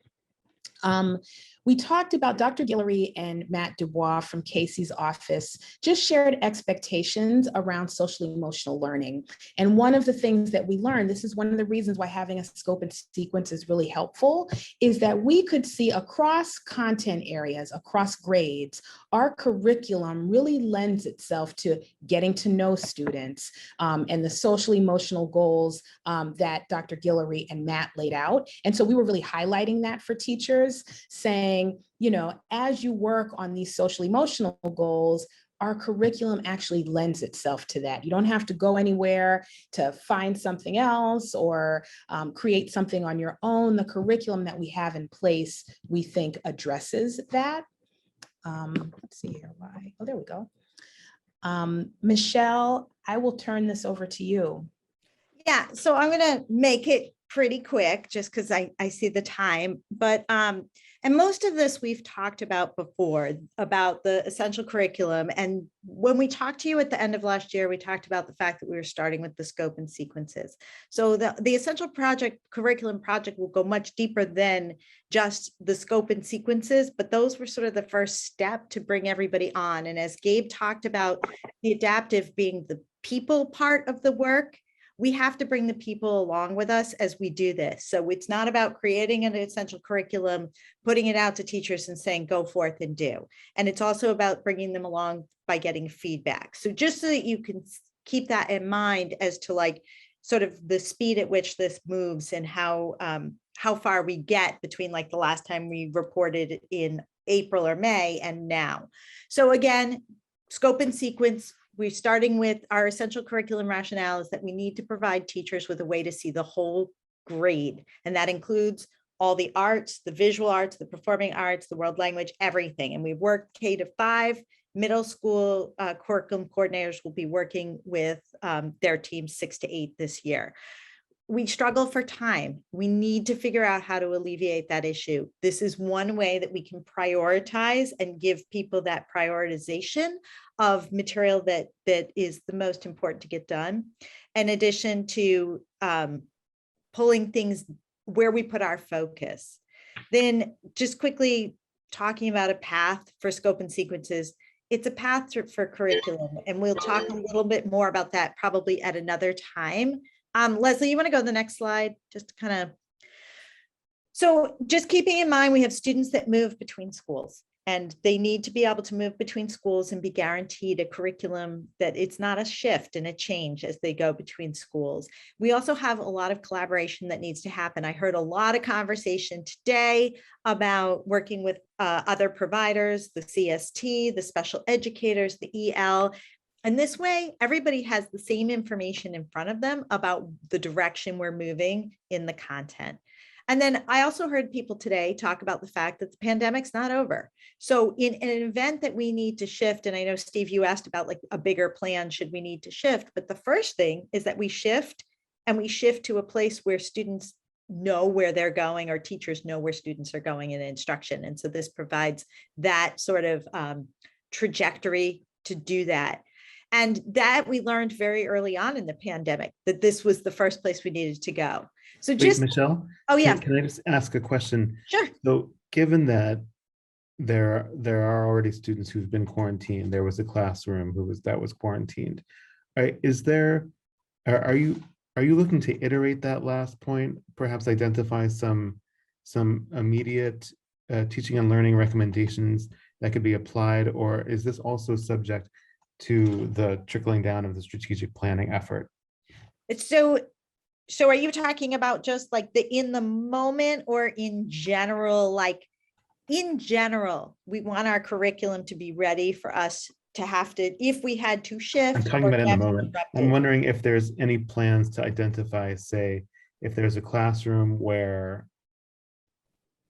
we talked about Dr. Guillory and Matt Dubois from Casey's office just shared expectations around social emotional learning. And one of the things that we learned, this is one of the reasons why having a scope and sequence is really helpful, is that we could see across content areas, across grades, our curriculum really lends itself to getting to know students and the social emotional goals that Dr. Guillory and Matt laid out. And so we were really highlighting that for teachers, saying, you know, as you work on these social emotional goals, our curriculum actually lends itself to that. You don't have to go anywhere to find something else or create something on your own. The curriculum that we have in place, we think addresses that. Let's see here, why? Oh, there we go. Michelle, I will turn this over to you. Yeah, so I'm going to make it pretty quick just because I see the time, but and most of this we've talked about before, about the essential curriculum. And when we talked to you at the end of last year, we talked about the fact that we were starting with the scope and sequences. So the essential curriculum project will go much deeper than just the scope and sequences, but those were sort of the first step to bring everybody on. And as Gabe talked about, the adaptive being the people part of the work, we have to bring the people along with us as we do this. So it's not about creating an essential curriculum, putting it out to teachers and saying, go forth and do. And it's also about bringing them along by getting feedback. So just so that you can keep that in mind as to like sort of the speed at which this moves and how far we get between like the last time we reported in April or May and now. So again, scope and sequence, we're starting with our essential curriculum rationale is that we need to provide teachers with a way to see the whole grade. And that includes all the arts, the visual arts, the performing arts, the world language, everything. And we've worked K-5, middle school curriculum coordinators will be working with their team 6 to 8 this year. We struggle for time. We need to figure out how to alleviate that issue. This is one way that we can prioritize and give people that prioritization of material that is the most important to get done. In addition to pulling things where we put our focus. Then just quickly talking about a path for scope and sequences. it's a path for curriculum, and we'll talk a little bit more about that probably at another time. Leslie, you want to go to the next slide? Just kind of. So just keeping in mind, we have students that move between schools, and they need to be able to move between schools and be guaranteed a curriculum that it's not a shift and a change as they go between schools. We also have a lot of collaboration that needs to happen. I heard a lot of conversation today about working with other providers, the CST, the special educators, the EL. And this way, everybody has the same information in front of them about the direction we're moving in the content. And then I also heard people today talk about the fact that the pandemic's not over. So in an event that we need to shift, and I know, Steve, you asked about like a bigger plan, should we need to shift? But the first thing is that we shift, and we shift to a place where students know where they're going, or teachers know where students are going in instruction. And so this provides that sort of trajectory to do that. And that we learned very early on in the pandemic, that this was the first place we needed to go. So Wait, just, Michelle, oh yeah, can I just ask a question? sure. So given that there are already students who've been quarantined, there was a classroom that was quarantined. Right? Are you looking to iterate that last point, perhaps identify some immediate teaching and learning recommendations that could be applied, or is this also subject to the trickling down of the strategic planning effort? It's so are you talking about just like the in the moment, or in general? Like in general, we want our curriculum to be ready for us to have to, if we had to shift. I'm talking or about in the get moment. I'm disrupted. wondering if there's any plans to identify, say, if there's a classroom where,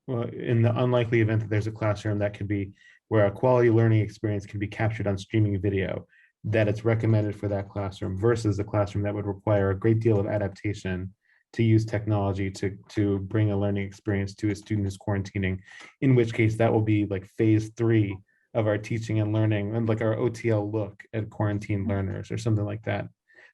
well, in the unlikely event that there's a classroom that could be where a quality learning experience can be captured on streaming video, that it's recommended for that classroom versus a classroom that would require a great deal of adaptation to use technology to bring a learning experience to a student who's quarantining, in which case that will be like phase 3 of our teaching and learning, and like our OTL look at quarantine learners or something like that.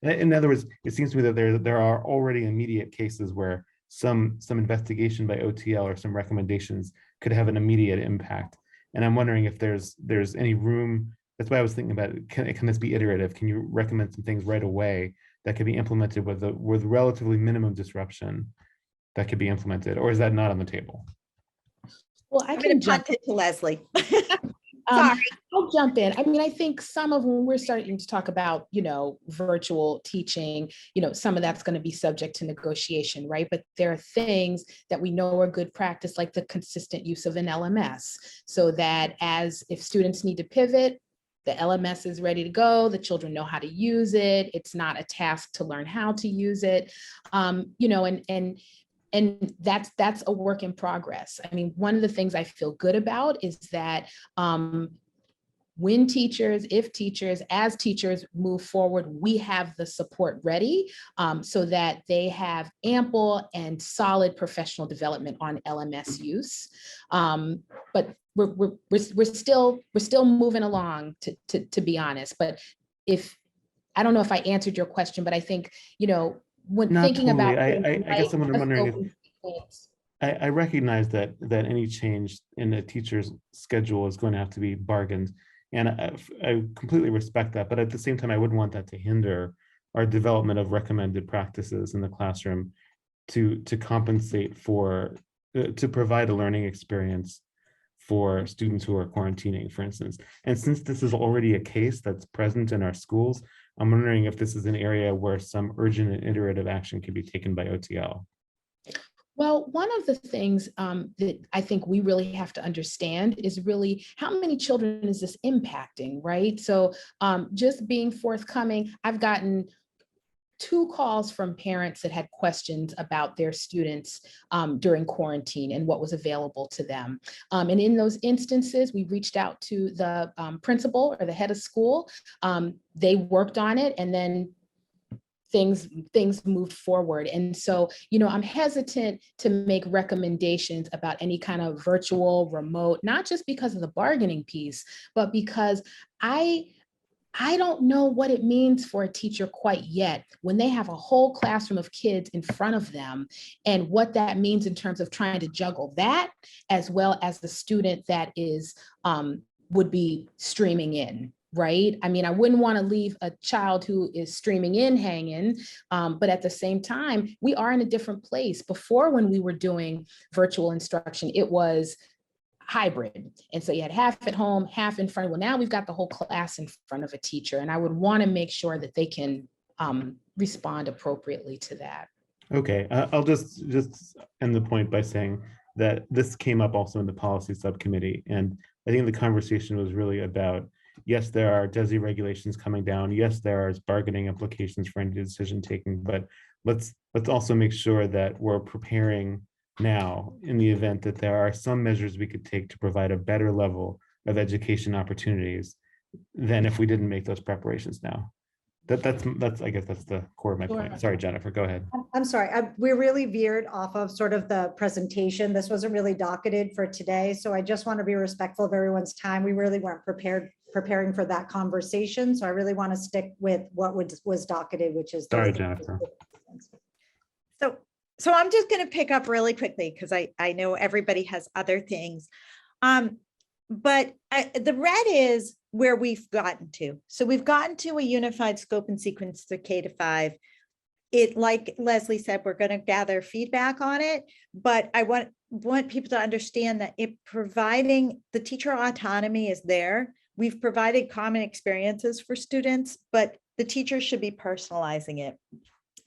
In other words, it seems to me that there are already immediate cases where some investigation by OTL or some recommendations could have an immediate impact. And I'm wondering if there's any room. That's why I was thinking about it. Can this be iterative? Can you recommend some things right away that could be implemented with relatively minimum disruption that could be implemented, or is that not on the table? Well, I I'm can going to jump punt it to Leslie. Um, Sorry. I'll jump in. I mean, I think some of when we're starting to talk about, virtual teaching, some of that's going to be subject to negotiation, right? But there are things that we know are good practice, like the consistent use of an LMS, so that if students need to pivot, the LMS is ready to go, the children know how to use it. It's not a task to learn how to use it, and that's a work in progress. I mean, one of the things I feel good about is that as teachers move forward, we have the support ready so that they have ample and solid professional development on LMS use. But we're still moving along, to be honest. But I don't know if I answered your question, but I think, when Not thinking totally. about, I guess what I'm wondering is, I recognize that any change in a teacher's schedule is going to have to be bargained, and I completely respect that. But at the same time, I wouldn't want that to hinder our development of recommended practices in the classroom to compensate for, to provide a learning experience for students who are quarantining, for instance. And since this is already a case that's present in our schools, I'm wondering if this is an area where some urgent and iterative action can be taken by OTL. Well, one of the things that I think we really have to understand is really how many children is this impacting, right? So just being forthcoming, I've gotten 2 calls from parents that had questions about their students during quarantine and what was available to them. And in those instances, we reached out to the principal or the head of school. They worked on it, and then things moved forward. And so, I'm hesitant to make recommendations about any kind of virtual, remote, not just because of the bargaining piece, but because I don't know what it means for a teacher quite yet when they have a whole classroom of kids in front of them, and what that means in terms of trying to juggle that, as well as the student that is would be streaming in, right? I mean, I wouldn't want to leave a child who is streaming in hanging, but at the same time, we are in a different place. Before, when we were doing virtual instruction, it was hybrid. And so you had half at home, half in front. Well, now we've got the whole class in front of a teacher, and I would want to make sure that they can respond appropriately to that. Okay, I'll just end the point by saying that this came up also in the policy subcommittee. And I think the conversation was really about, yes, there are DESI regulations coming down. Yes, there are bargaining implications for any decision taking, but let's also make sure that we're preparing now in the event that there are some measures we could take to provide a better level of education opportunities than if we didn't make those preparations now. That's I guess that's the core of my point. Sorry, Jennifer, go ahead. I'm sorry, we're really veered off of sort of the presentation. This wasn't really docketed for today, so I just want to be respectful of everyone's time. We really weren't preparing for that conversation, so I really want to stick with what was docketed, which is. Sorry, Jennifer. So I'm just going to pick up really quickly because I know everybody has other things. But the red is where we've gotten to. So we've gotten to a unified scope and sequence for K-5. It, like Leslie said, we're going to gather feedback on it, but I want people to understand that providing the teacher autonomy is there. We've provided common experiences for students, but the teacher should be personalizing it,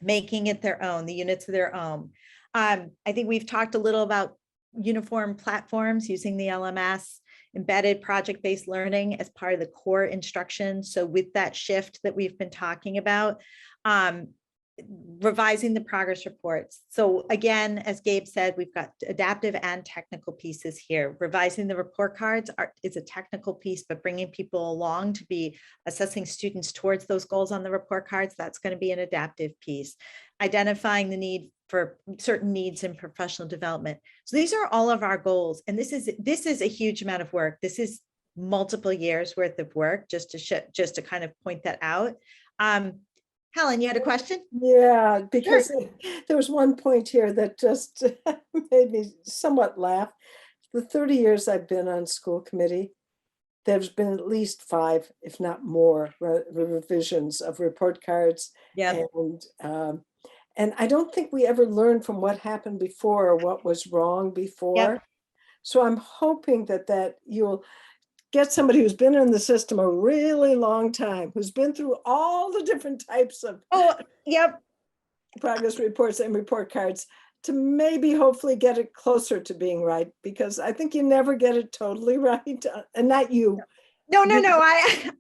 making it their own, the units of their own. I think we've talked a little about uniform platforms using the LMS, embedded project-based learning as part of the core instruction. So with that shift that we've been talking about, revising the progress reports. So again, as Gabe said, we've got adaptive and technical pieces here. Revising the report cards is a technical piece, but bringing people along to be assessing students towards those goals on the report cards, that's going to be an adaptive piece. Identifying the need for certain needs in professional development. So these are all of our goals. And this is a huge amount of work. This is multiple years worth of work, just to kind of point that out. Helen, you had a question? Yeah, because Sure. there was one point here that just made me somewhat laugh. The 30 years I've been on school committee, there's been at least 5, if not more, revisions of report cards. Yeah. And I don't think we ever learned from what happened before or what was wrong before. Yep. So I'm hoping that you'll get somebody who's been in the system a really long time, who's been through all the different types of progress reports and report cards, to maybe hopefully get it closer to being right, because I think you never get it totally right, and not you. No, I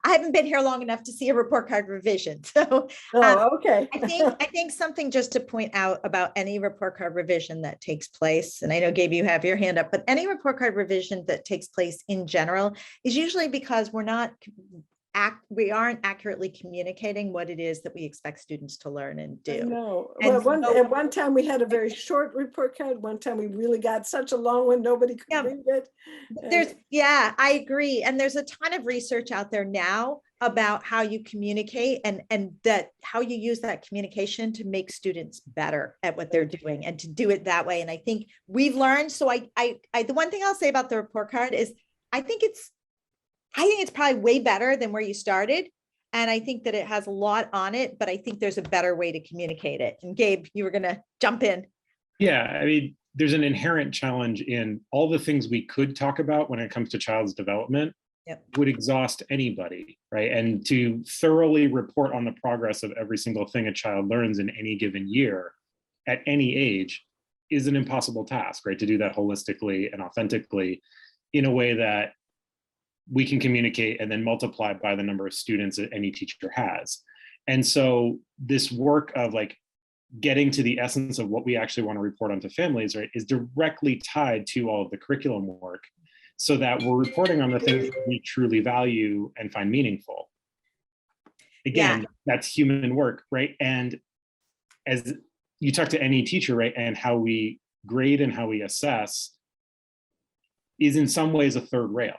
haven't been here long enough to see a report card revision. So okay. I think something just to point out about any report card revision that takes place, and I know Gabe, you have your hand up, but any report card revision that takes place in general is usually because we aren't accurately communicating what it is that we expect students to learn and do. No. And Well, at one time we had a very short report card. One time we really got such a long one, nobody could read it. I agree. And there's a ton of research out there now about how you communicate and that how you use that communication to make students better at what they're doing and to do it that way. And I think we've learned. So the one thing I'll say about the report card is I think it's probably way better than where you started. And I think that it has a lot on it, but I think there's a better way to communicate it. And Gabe, you were going to jump in. Yeah, I mean, there's an inherent challenge in all the things we could talk about when it comes to child's development. Yep. Would exhaust anybody, right? And to thoroughly report on the progress of every single thing a child learns in any given year at any age is an impossible task, right? To do that holistically and authentically in a way that we can communicate and then multiply by the number of students that any teacher has. And so this work of like getting to the essence of what we actually want to report onto families, right, is directly tied to all of the curriculum work so that we're reporting on the things that we truly value and find meaningful. Again, that's human work, right? And as you talk to any teacher, right, and how we grade and how we assess is in some ways a third rail.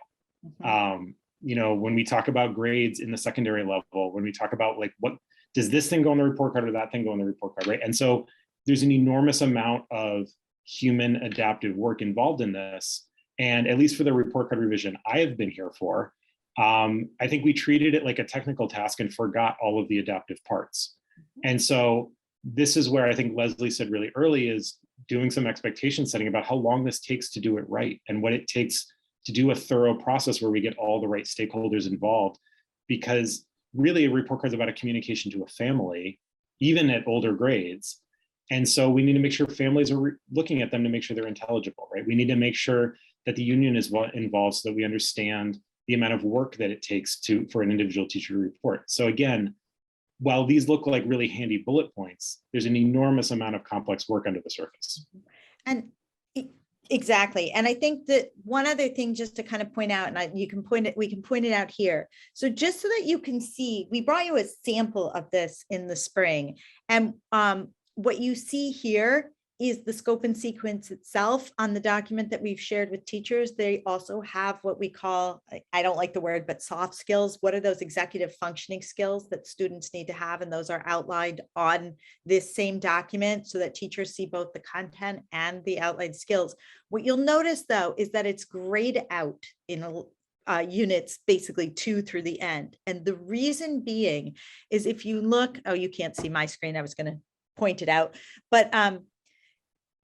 When we talk about grades in the secondary level, when we talk about like, what does this thing go on the report card or that thing go on the report card, right? And so there's an enormous amount of human adaptive work involved in this. And at least for the report card revision I have been here for, I think we treated it like a technical task and forgot all of the adaptive parts. And so this is where I think Leslie said really early is doing some expectation setting about how long this takes to do it right and what it takes to do a thorough process where we get all the right stakeholders involved. Because really a report card is about a communication to a family, even at older grades. And so we need to make sure families are looking at them to make sure they're intelligible, right? We need to make sure that the union is involved so that we understand the amount of work that it takes for an individual teacher to report. So again, while these look like really handy bullet points, there's an enormous amount of complex work under the surface. And exactly. And I think that one other thing just to kind of point out, and we can point it out here. So just so that you can see, we brought you a sample of this in the spring. And what you see here is the scope and sequence itself on the document that we've shared with teachers. They also have what we call, I don't like the word, but soft skills. What are those executive functioning skills that students need to have? And those are outlined on this same document so that teachers see both the content and the outlined skills. What you'll notice though, is that it's grayed out in units basically 2 through the end. And the reason being is if you look, oh, you can't see my screen. I was going to point it out, but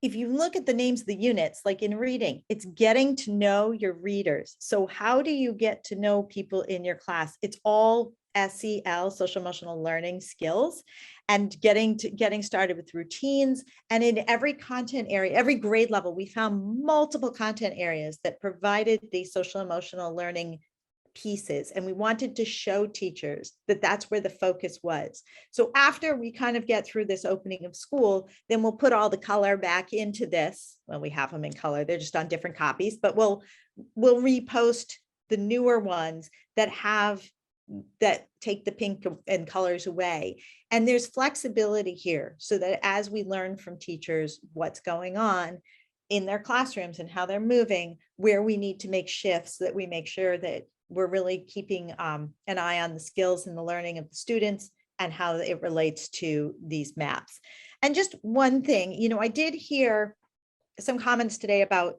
if you look at the names of the units, like in reading, it's getting to know your readers. So how do you get to know people in your class? It's all SEL, social emotional learning skills, and getting started with routines. And in every content area, every grade level, we found multiple content areas that provided the social emotional learning pieces. And we wanted to show teachers that that's where the focus was. So after we kind of get through this opening of school, then we'll put all the color back into this. Well, we have them in color, they're just on different copies, but we'll repost the newer ones that take the pink and colors away. And there's flexibility here so that as we learn from teachers what's going on in their classrooms and how they're moving, where we need to make shifts, so that we make sure that we're really keeping an eye on the skills and the learning of the students and how it relates to these maps. And just one thing, I did hear some comments today about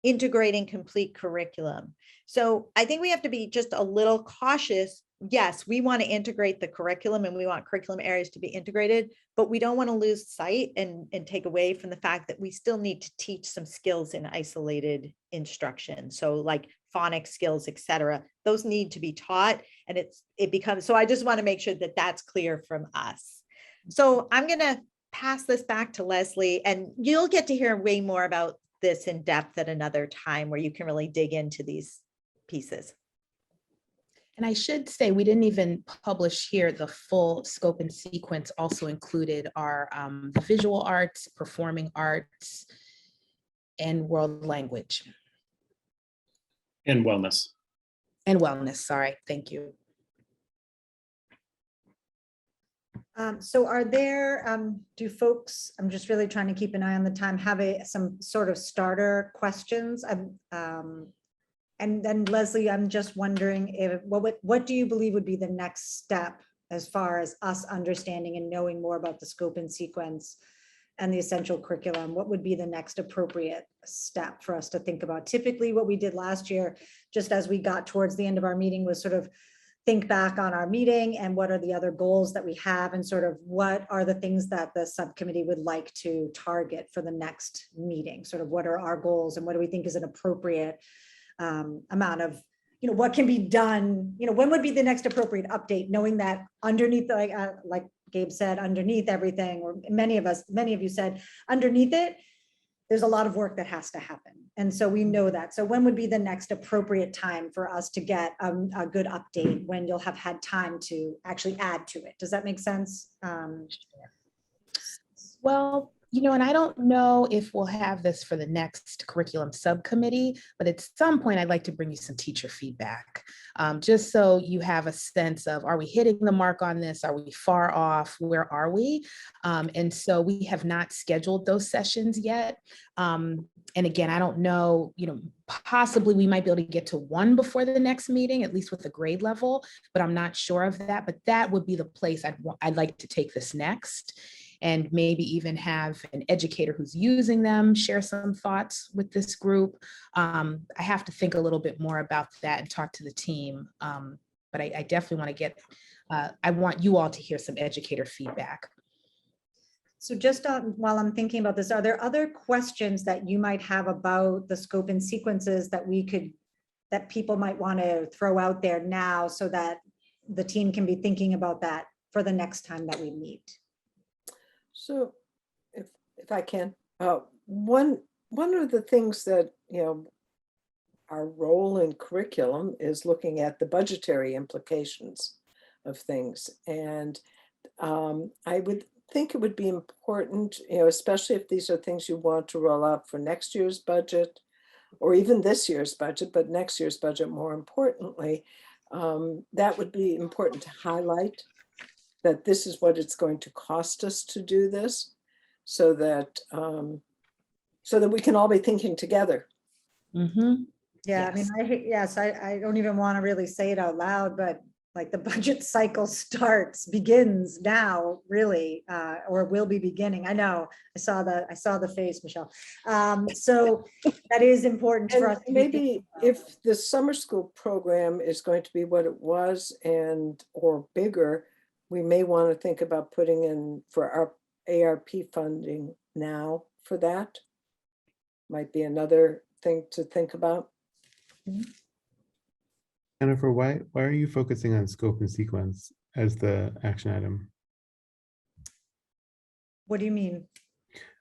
integrating complete curriculum. So I think we have to be just a little cautious. Yes, we want to integrate the curriculum and we want curriculum areas to be integrated, but we don't want to lose sight and take away from the fact that we still need to teach some skills in isolated instruction. So like phonics skills, et cetera, those need to be taught. And so I just want to make sure that that's clear from us. So I'm going to pass this back to Leslie, and you'll get to hear way more about this in depth at another time where you can really dig into these pieces. And I should say, we didn't even publish here the full scope and sequence also included our the visual arts, performing arts, and world language. And wellness. And wellness, sorry, thank you. So are there, do folks, I'm just really trying to keep an eye on the time, have some sort of starter questions? And then Leslie, I'm just wondering what do you believe would be the next step as far as us understanding and knowing more about the scope and sequence and the essential curriculum? What would be the next appropriate step for us to think about? Typically what we did last year, just as we got towards the end of our meeting, was sort of think back on our meeting and what are the other goals that we have and sort of what are the things that the subcommittee would like to target for the next meeting. Sort of what are our goals and what do we think is an appropriate amount of, what can be done, when would be the next appropriate update, knowing that underneath, like Gabe said, underneath everything, or many of you said, underneath it, there's a lot of work that has to happen. And so we know that. So when would be the next appropriate time for us to get a good update when you'll have had time to actually add to it? Does that make sense? Well, and I don't know if we'll have this for the next curriculum subcommittee, but at some point I'd like to bring you some teacher feedback, just so you have a sense of, are we hitting the mark on this? Are we far off? Where are we? And so we have not scheduled those sessions yet. And again, I don't know, possibly we might be able to get to one before the next meeting, at least with the grade level, but I'm not sure of that. But that would be the place I'd like to take this next. and maybe even have an educator who's using them share some thoughts with this group. I have to think a little bit more about that and talk to the team. But I definitely want to get, I want you all to hear some educator feedback. So just while I'm thinking about this, are there other questions that you might have about the scope and sequences that that people might want to throw out there now so that the team can be thinking about that for the next time that we meet? So if I can, one of the things that, our role in curriculum is looking at the budgetary implications of things. And I would think it would be important, especially if these are things you want to roll out for next year's budget, or even this year's budget, but next year's budget more importantly, that would be important to highlight that this is what it's going to cost us to do this, so that we can all be thinking together. Mm-hmm. Yeah, Yes. I mean, I don't even want to really say it out loud, but like the budget cycle begins now, really, or will be beginning. I know, I saw the face, Michelle. So that is important for us. And maybe if the summer school program is going to be what it was or bigger, we may want to think about putting in for our ARP funding now for that. Might be another thing to think about. Jennifer, why are you focusing on scope and sequence as the action item? What do you mean?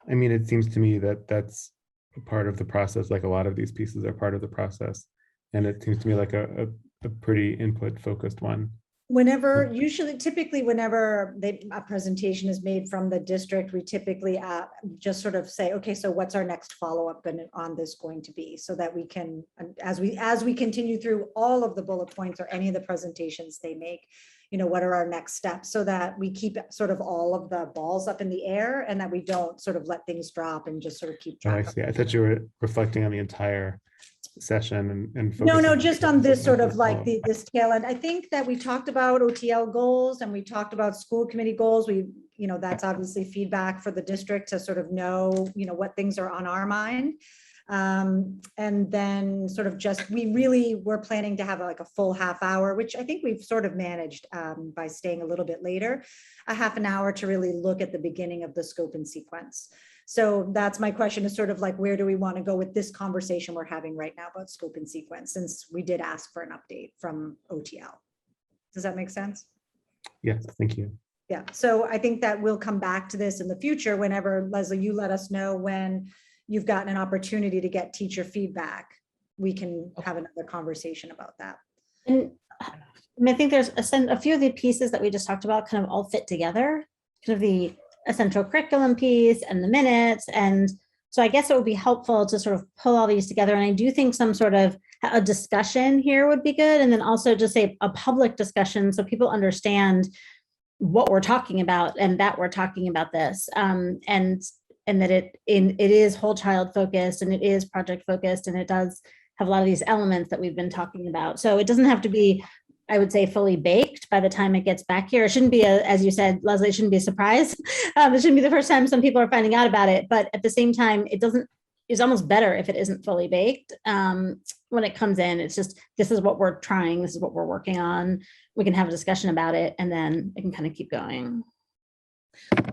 I mean, it seems to me that that's a part of the process, like a lot of these pieces are part of the process. And it seems to me like a pretty input focused one. Typically whenever a presentation is made from the district, we typically just sort of say, okay, so what's our next follow-up on this going to be, so that we can, as we continue through all of the bullet points or any of the presentations they make, what are our next steps, so that we keep sort of all of the balls up in the air and that we don't sort of let things drop and just sort of keep Oh, I track. see. I thought you were reflecting on the entire session and No, focusing just on this sort of like follow-up. this tail end. I think that we talked about OTL goals and we talked about school committee goals. That's obviously feedback for the district to sort of know, what things are on our mind. And then sort of we really were planning to have like a full half hour, which I think we've sort of managed by staying a little bit later, a half an hour to really look at the beginning of the scope and sequence. So that's my question, is sort of like, where do we want to go with this conversation we're having right now about scope and sequence, since we did ask for an update from OTL. Does that make sense? Yes, thank you. Yeah, so I think that we'll come back to this in the future whenever, Leslie, you let us know when you've gotten an opportunity to get teacher feedback. We can have another conversation about that. And I think there's a few of the pieces that we just talked about kind of all fit together, kind of the essential curriculum piece and the minutes. And so I guess it would be helpful to sort of pull all these together. And I do think some sort of a discussion here would be good. And then also just a public discussion so people understand what we're talking about and that we're talking about this. And that it is whole child focused and it is project focused and it does have a lot of these elements that we've been talking about. So it doesn't have to be, I would say, fully baked by the time it gets back here. It shouldn't be, as you said, Leslie, it shouldn't be a surprise. It shouldn't be the first time some people are finding out about it, but at the same time, it's almost better if it isn't fully baked. When it comes in, it's just, this is what we're trying, this is what we're working on. We can have a discussion about it and then it can kind of keep going.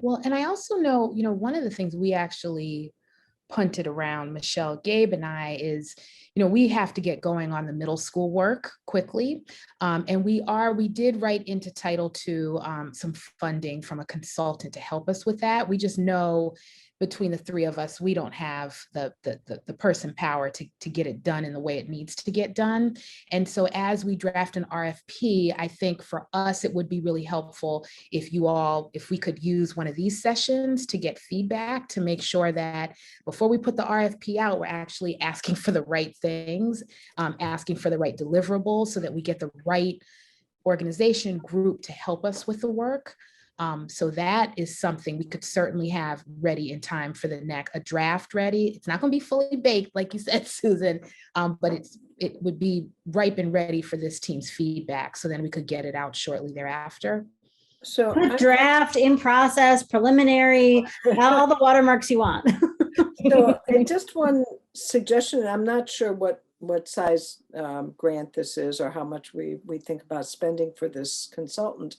Well, and I also know, one of the things we actually punted around, Michelle, Gabe, and I, is, we have to get going on the middle school work quickly. And we did write into Title II some funding from a consultant to help us with that. We just know between the three of us, we don't have the person power to get it done in the way it needs to get done. And so as we draft an RFP, I think for us, it would be really helpful if we could use one of these sessions to get feedback, to make sure that before we put the RFP out, we're actually asking for the right things, asking for the right deliverables so that we get the right organization group to help us with the work. So that is something we could certainly have ready in time for a draft ready. It's not going to be fully baked, like you said, Susan, but it would be ripe and ready for this team's feedback. So then we could get it out shortly thereafter. So Put draft, in process, preliminary, all the watermarks you want. So, and just one suggestion, I'm not sure what size grant this is or how much we think about spending for this consultant.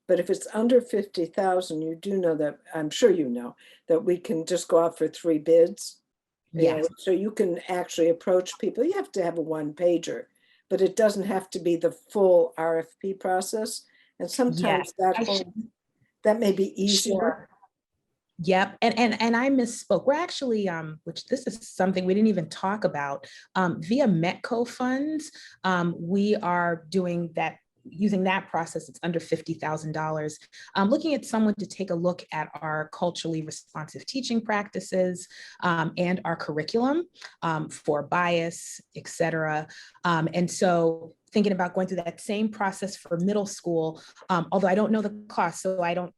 But if it's under 50,000, you do know that, I'm sure you know, that we can just go out for 3 bids. Yes. So you can actually approach people. You have to have a 1-pager, but it doesn't have to be the full RFP process. And sometimes that may be easier. Sure. Yep. And I misspoke. We're actually, which this is something we didn't even talk about, via Metco funds. We are doing that, using that process. It's under $50,000. Looking at someone to take a look at our culturally responsive teaching practices and our curriculum for bias, et cetera. And so thinking about going through that same process for middle school, although I don't know the cost, so I don't,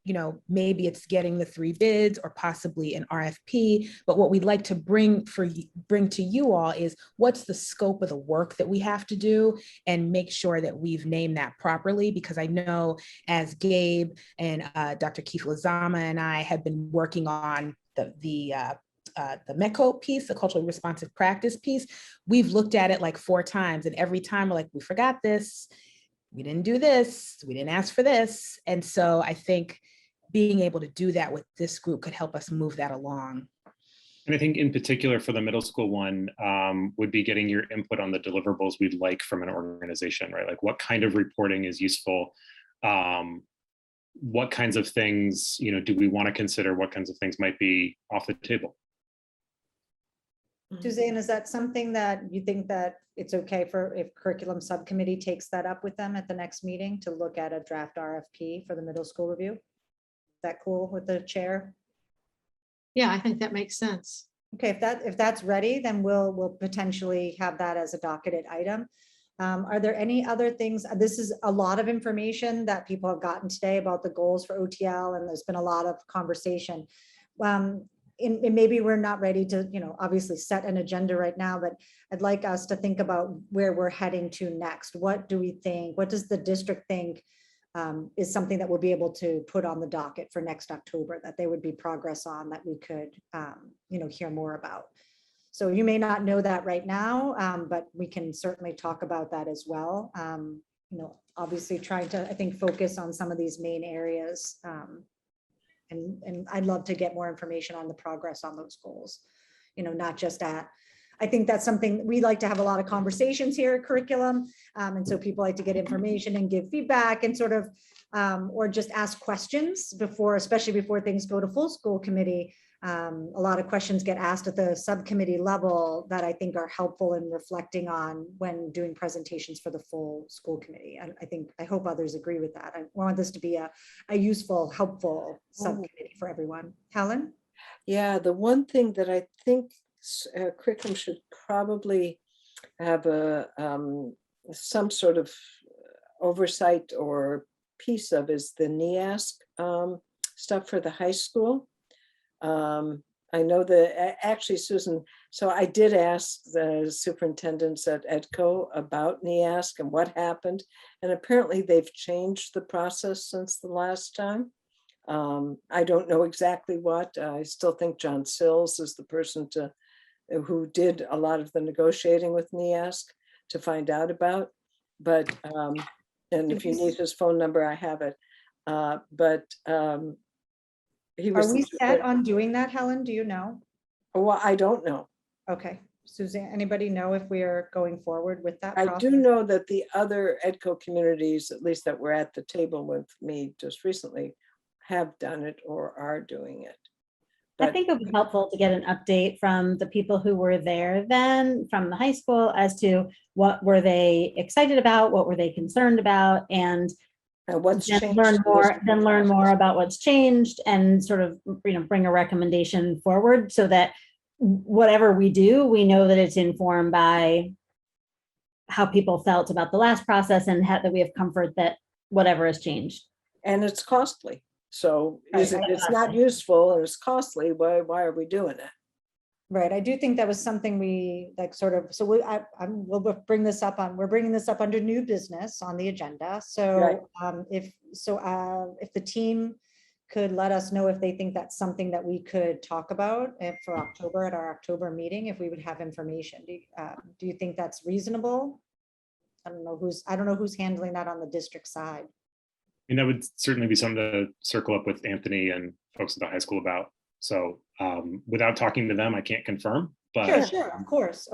maybe it's getting the 3 bids or possibly an RFP, but what we'd like to bring to you all is what's the scope of the work that we have to do and make sure that we've named that properly, because I know as Gabe and Dr. Keith Lazama and I have been working on the MECO piece, the culturally responsive practice piece, we've looked at it like 4 times. And every time we're like, we forgot this, we didn't do this, we didn't ask for this. And so I think being able to do that with this group could help us move that along. And I think in particular for the middle school one would be getting your input on the deliverables we'd like from an organization, right? Like what kind of reporting is useful? What kinds of things, do we want to consider? What kinds of things might be off the table? Suzanne, is that something that you think that it's okay for if curriculum subcommittee takes that up with them at the next meeting to look at a draft RFP for the middle school review? Is that cool with the chair? Yeah, I think that makes sense. Okay, if that's ready, then we'll potentially have that as a docketed item. Are there any other things? This is a lot of information that people have gotten today about the goals for OTL, and there's been a lot of conversation. And maybe we're not ready to, obviously set an agenda right now, but I'd like us to think about where we're heading to next. What do we think? What does the district think is something that we'll be able to put on the docket for next October, that there would be progress on, that we could, hear more about? So you may not know that right now, but we can certainly talk about that as well. Obviously trying to, I think, focus on some of these main areas. And I'd love to get more information on the progress on those goals, not just I think that's something we like to have a lot of conversations here at curriculum. And so people like to get information and give feedback and sort of, or just ask questions especially before things go to full school committee. A lot of questions get asked at the subcommittee level that I think are helpful in reflecting on when doing presentations for the full school committee. And I hope others agree with that. I want this to be a useful, helpful subcommittee for everyone. Helen? Yeah, the one thing that I think curriculum should probably have some sort of oversight or piece of is the NEASC stuff for the high school. I know that actually, Susan, so I did ask the superintendents at EDCO about NEASC and what happened. And apparently they've changed the process since the last time. I don't know exactly what. I still think John Sills is the person who did a lot of the negotiating with NEASC to find out about. But, and if you need his phone number, I have it. Are we set on doing that, Helen? Do you know? Well, I don't know. Okay. Suzanne, anybody know if we are going forward with that I process? do know that the other EDCO communities, at least that were at the table with me just recently, have done it or are doing it. I think it would be helpful to get an update from the people who were there then from the high school as to what were they excited about, what were they concerned about, and what's changed. Learn more about what's changed and sort of, bring a recommendation forward so that whatever we do, we know that it's informed by how people felt about the last process and that we have comfort that whatever has changed. And it's costly. So it's not useful and it's costly. Why are we doing it? Right, I do think that was something we like sort of, so we'll bring this up we're bringing this up under new business on the agenda. So if the team could let us know if they think that's something that we could talk about for October at our October meeting, if we would have information. Do you think that's reasonable? I don't know who's handling that on the district side. I mean, that would certainly be something to circle up with Anthony and folks at the high school about. So without talking to them, I can't confirm, but Sure, of course,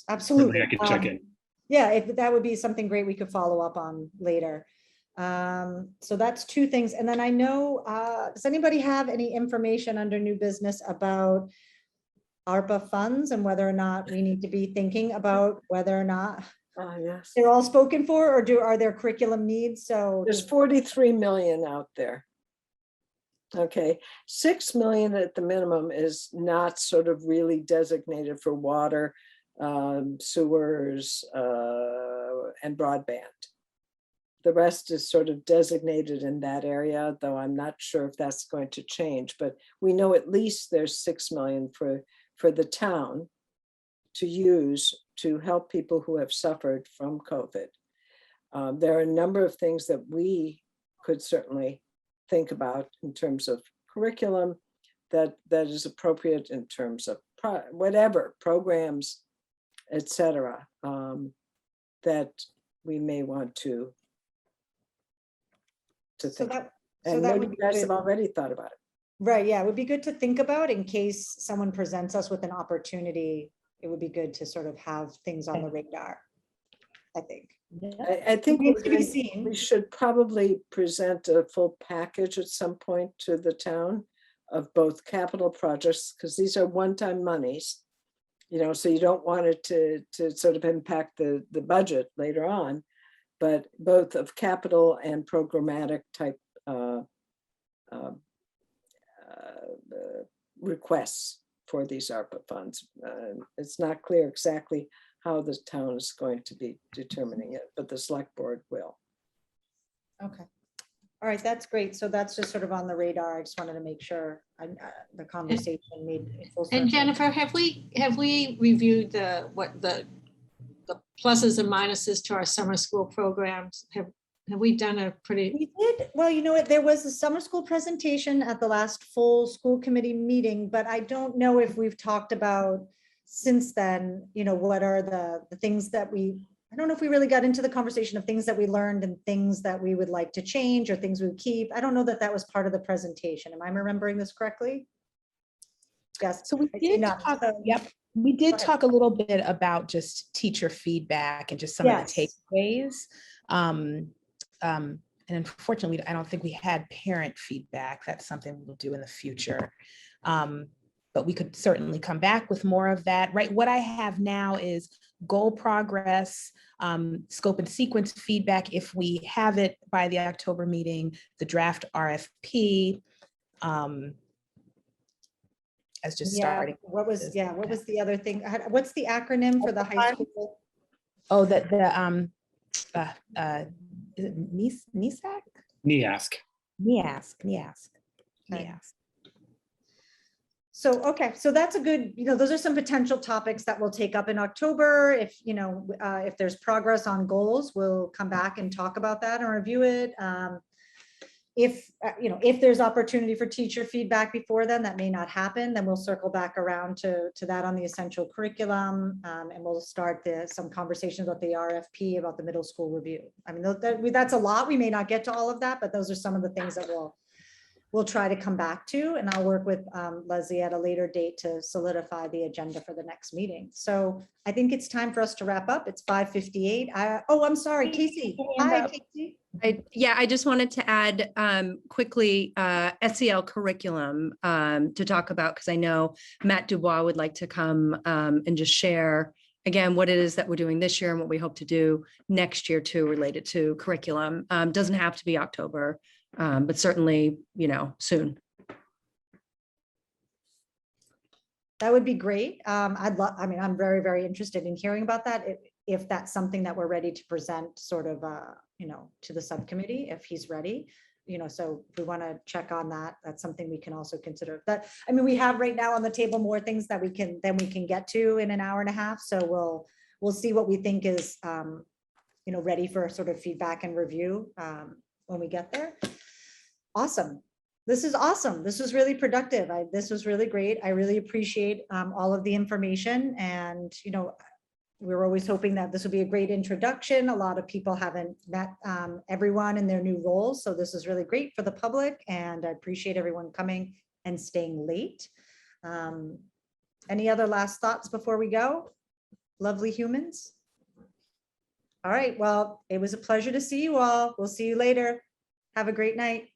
absolutely. certainly I could check in. Yeah, if that would be something great we could follow up on later. So that's two things. And then I know, does anybody have any information under new business about ARPA funds and whether or not we need to be thinking about whether or not Yes. they're all spoken for, or are there curriculum needs? So There's 43 million out there. Okay, 6 million at the minimum is not sort of really designated for water, sewers, and broadband. The rest is sort of designated in that area, though I'm not sure if that's going to change, but we know at least there's 6 million for the town to use to help people who have suffered from COVID. There are a number of things that we could certainly think about in terms of curriculum that is appropriate in terms of whatever programs, etc., that we may want to think. And maybe you guys have already thought about it. Right, yeah, it would be good to think about in case someone presents us with an opportunity. It would be good to sort of have things on the radar, I think. I think Remains to be seen. we should probably present a full package at some point to the town of both capital projects, because these are one-time monies, so you don't want it to sort of impact the budget later on, but both of capital and programmatic type requests for these ARPA funds. It's not clear exactly how the town is going to be determining it, but the select board will. Okay. All right, that's great. So that's just sort of on the radar. I just wanted to make sure the conversation made it full circle. And Jennifer, have we reviewed the pluses and minuses to our summer school programs? Have we done a pretty? We did. Well, you know what? There was a summer school presentation at the last full school committee meeting, but I don't know if we've talked about since then, what are the things that I don't know if we really got into the conversation of things that we learned and things that we would like to change or things we would keep. I don't know that that was part of the presentation. Am I remembering this correctly? Yes. So we did talk, we did talk a little bit about just teacher feedback and just some of the takeaways. And unfortunately, I don't think we had parent feedback. That's something we'll do in the future. But we could certainly come back with more of that, right? What I have now is goal progress, scope and sequence feedback, if we have it by the October meeting, the draft RFP, as just starting. What was the other thing? What's the acronym for the high school? Oh, is it NESAC? NEASC. Okay. So, okay, so that's a good, those are some potential topics that we'll take up in October. If, if there's progress on goals, we'll come back and talk about that and review it. If there's opportunity for teacher feedback before then, that may not happen, then we'll circle back around to that on the essential curriculum. And we'll start some conversations about the RFP, about the middle school review. I mean, that's a lot. We may not get to all of that, but those are some of the things that we'll try to come back to, and I'll work with Leslie at a later date to solidify the agenda for the next meeting. So I think it's time for us to wrap up. It's 5:58. I'm sorry, Casey. Hi, Casey. I just wanted to add quickly SEL curriculum to talk about, because I know Matt Dubois would like to come and just share again what it is that we're doing this year and what we hope to do next year too, related to curriculum. Doesn't have to be October, but certainly, soon. That would be great. I'm very, very interested in hearing about that. If that's something that we're ready to present sort of, to the subcommittee, if he's ready. so if we want to check on that, that's something we can also consider. That, I mean, we have right now on the table more things that we can get to in an hour and a half. So we'll see what we think is, ready for sort of feedback and review when we get there. Awesome. This is awesome. This was really productive. This was really great. I really appreciate all of the information, and, we're always hoping that this will be a great introduction. A lot of people haven't met everyone in their new roles. So this is really great for the public, and I appreciate everyone coming and staying late. Any other last thoughts before we go? Lovely humans. All right, well, it was a pleasure to see you all. We'll see you later. Have a great night.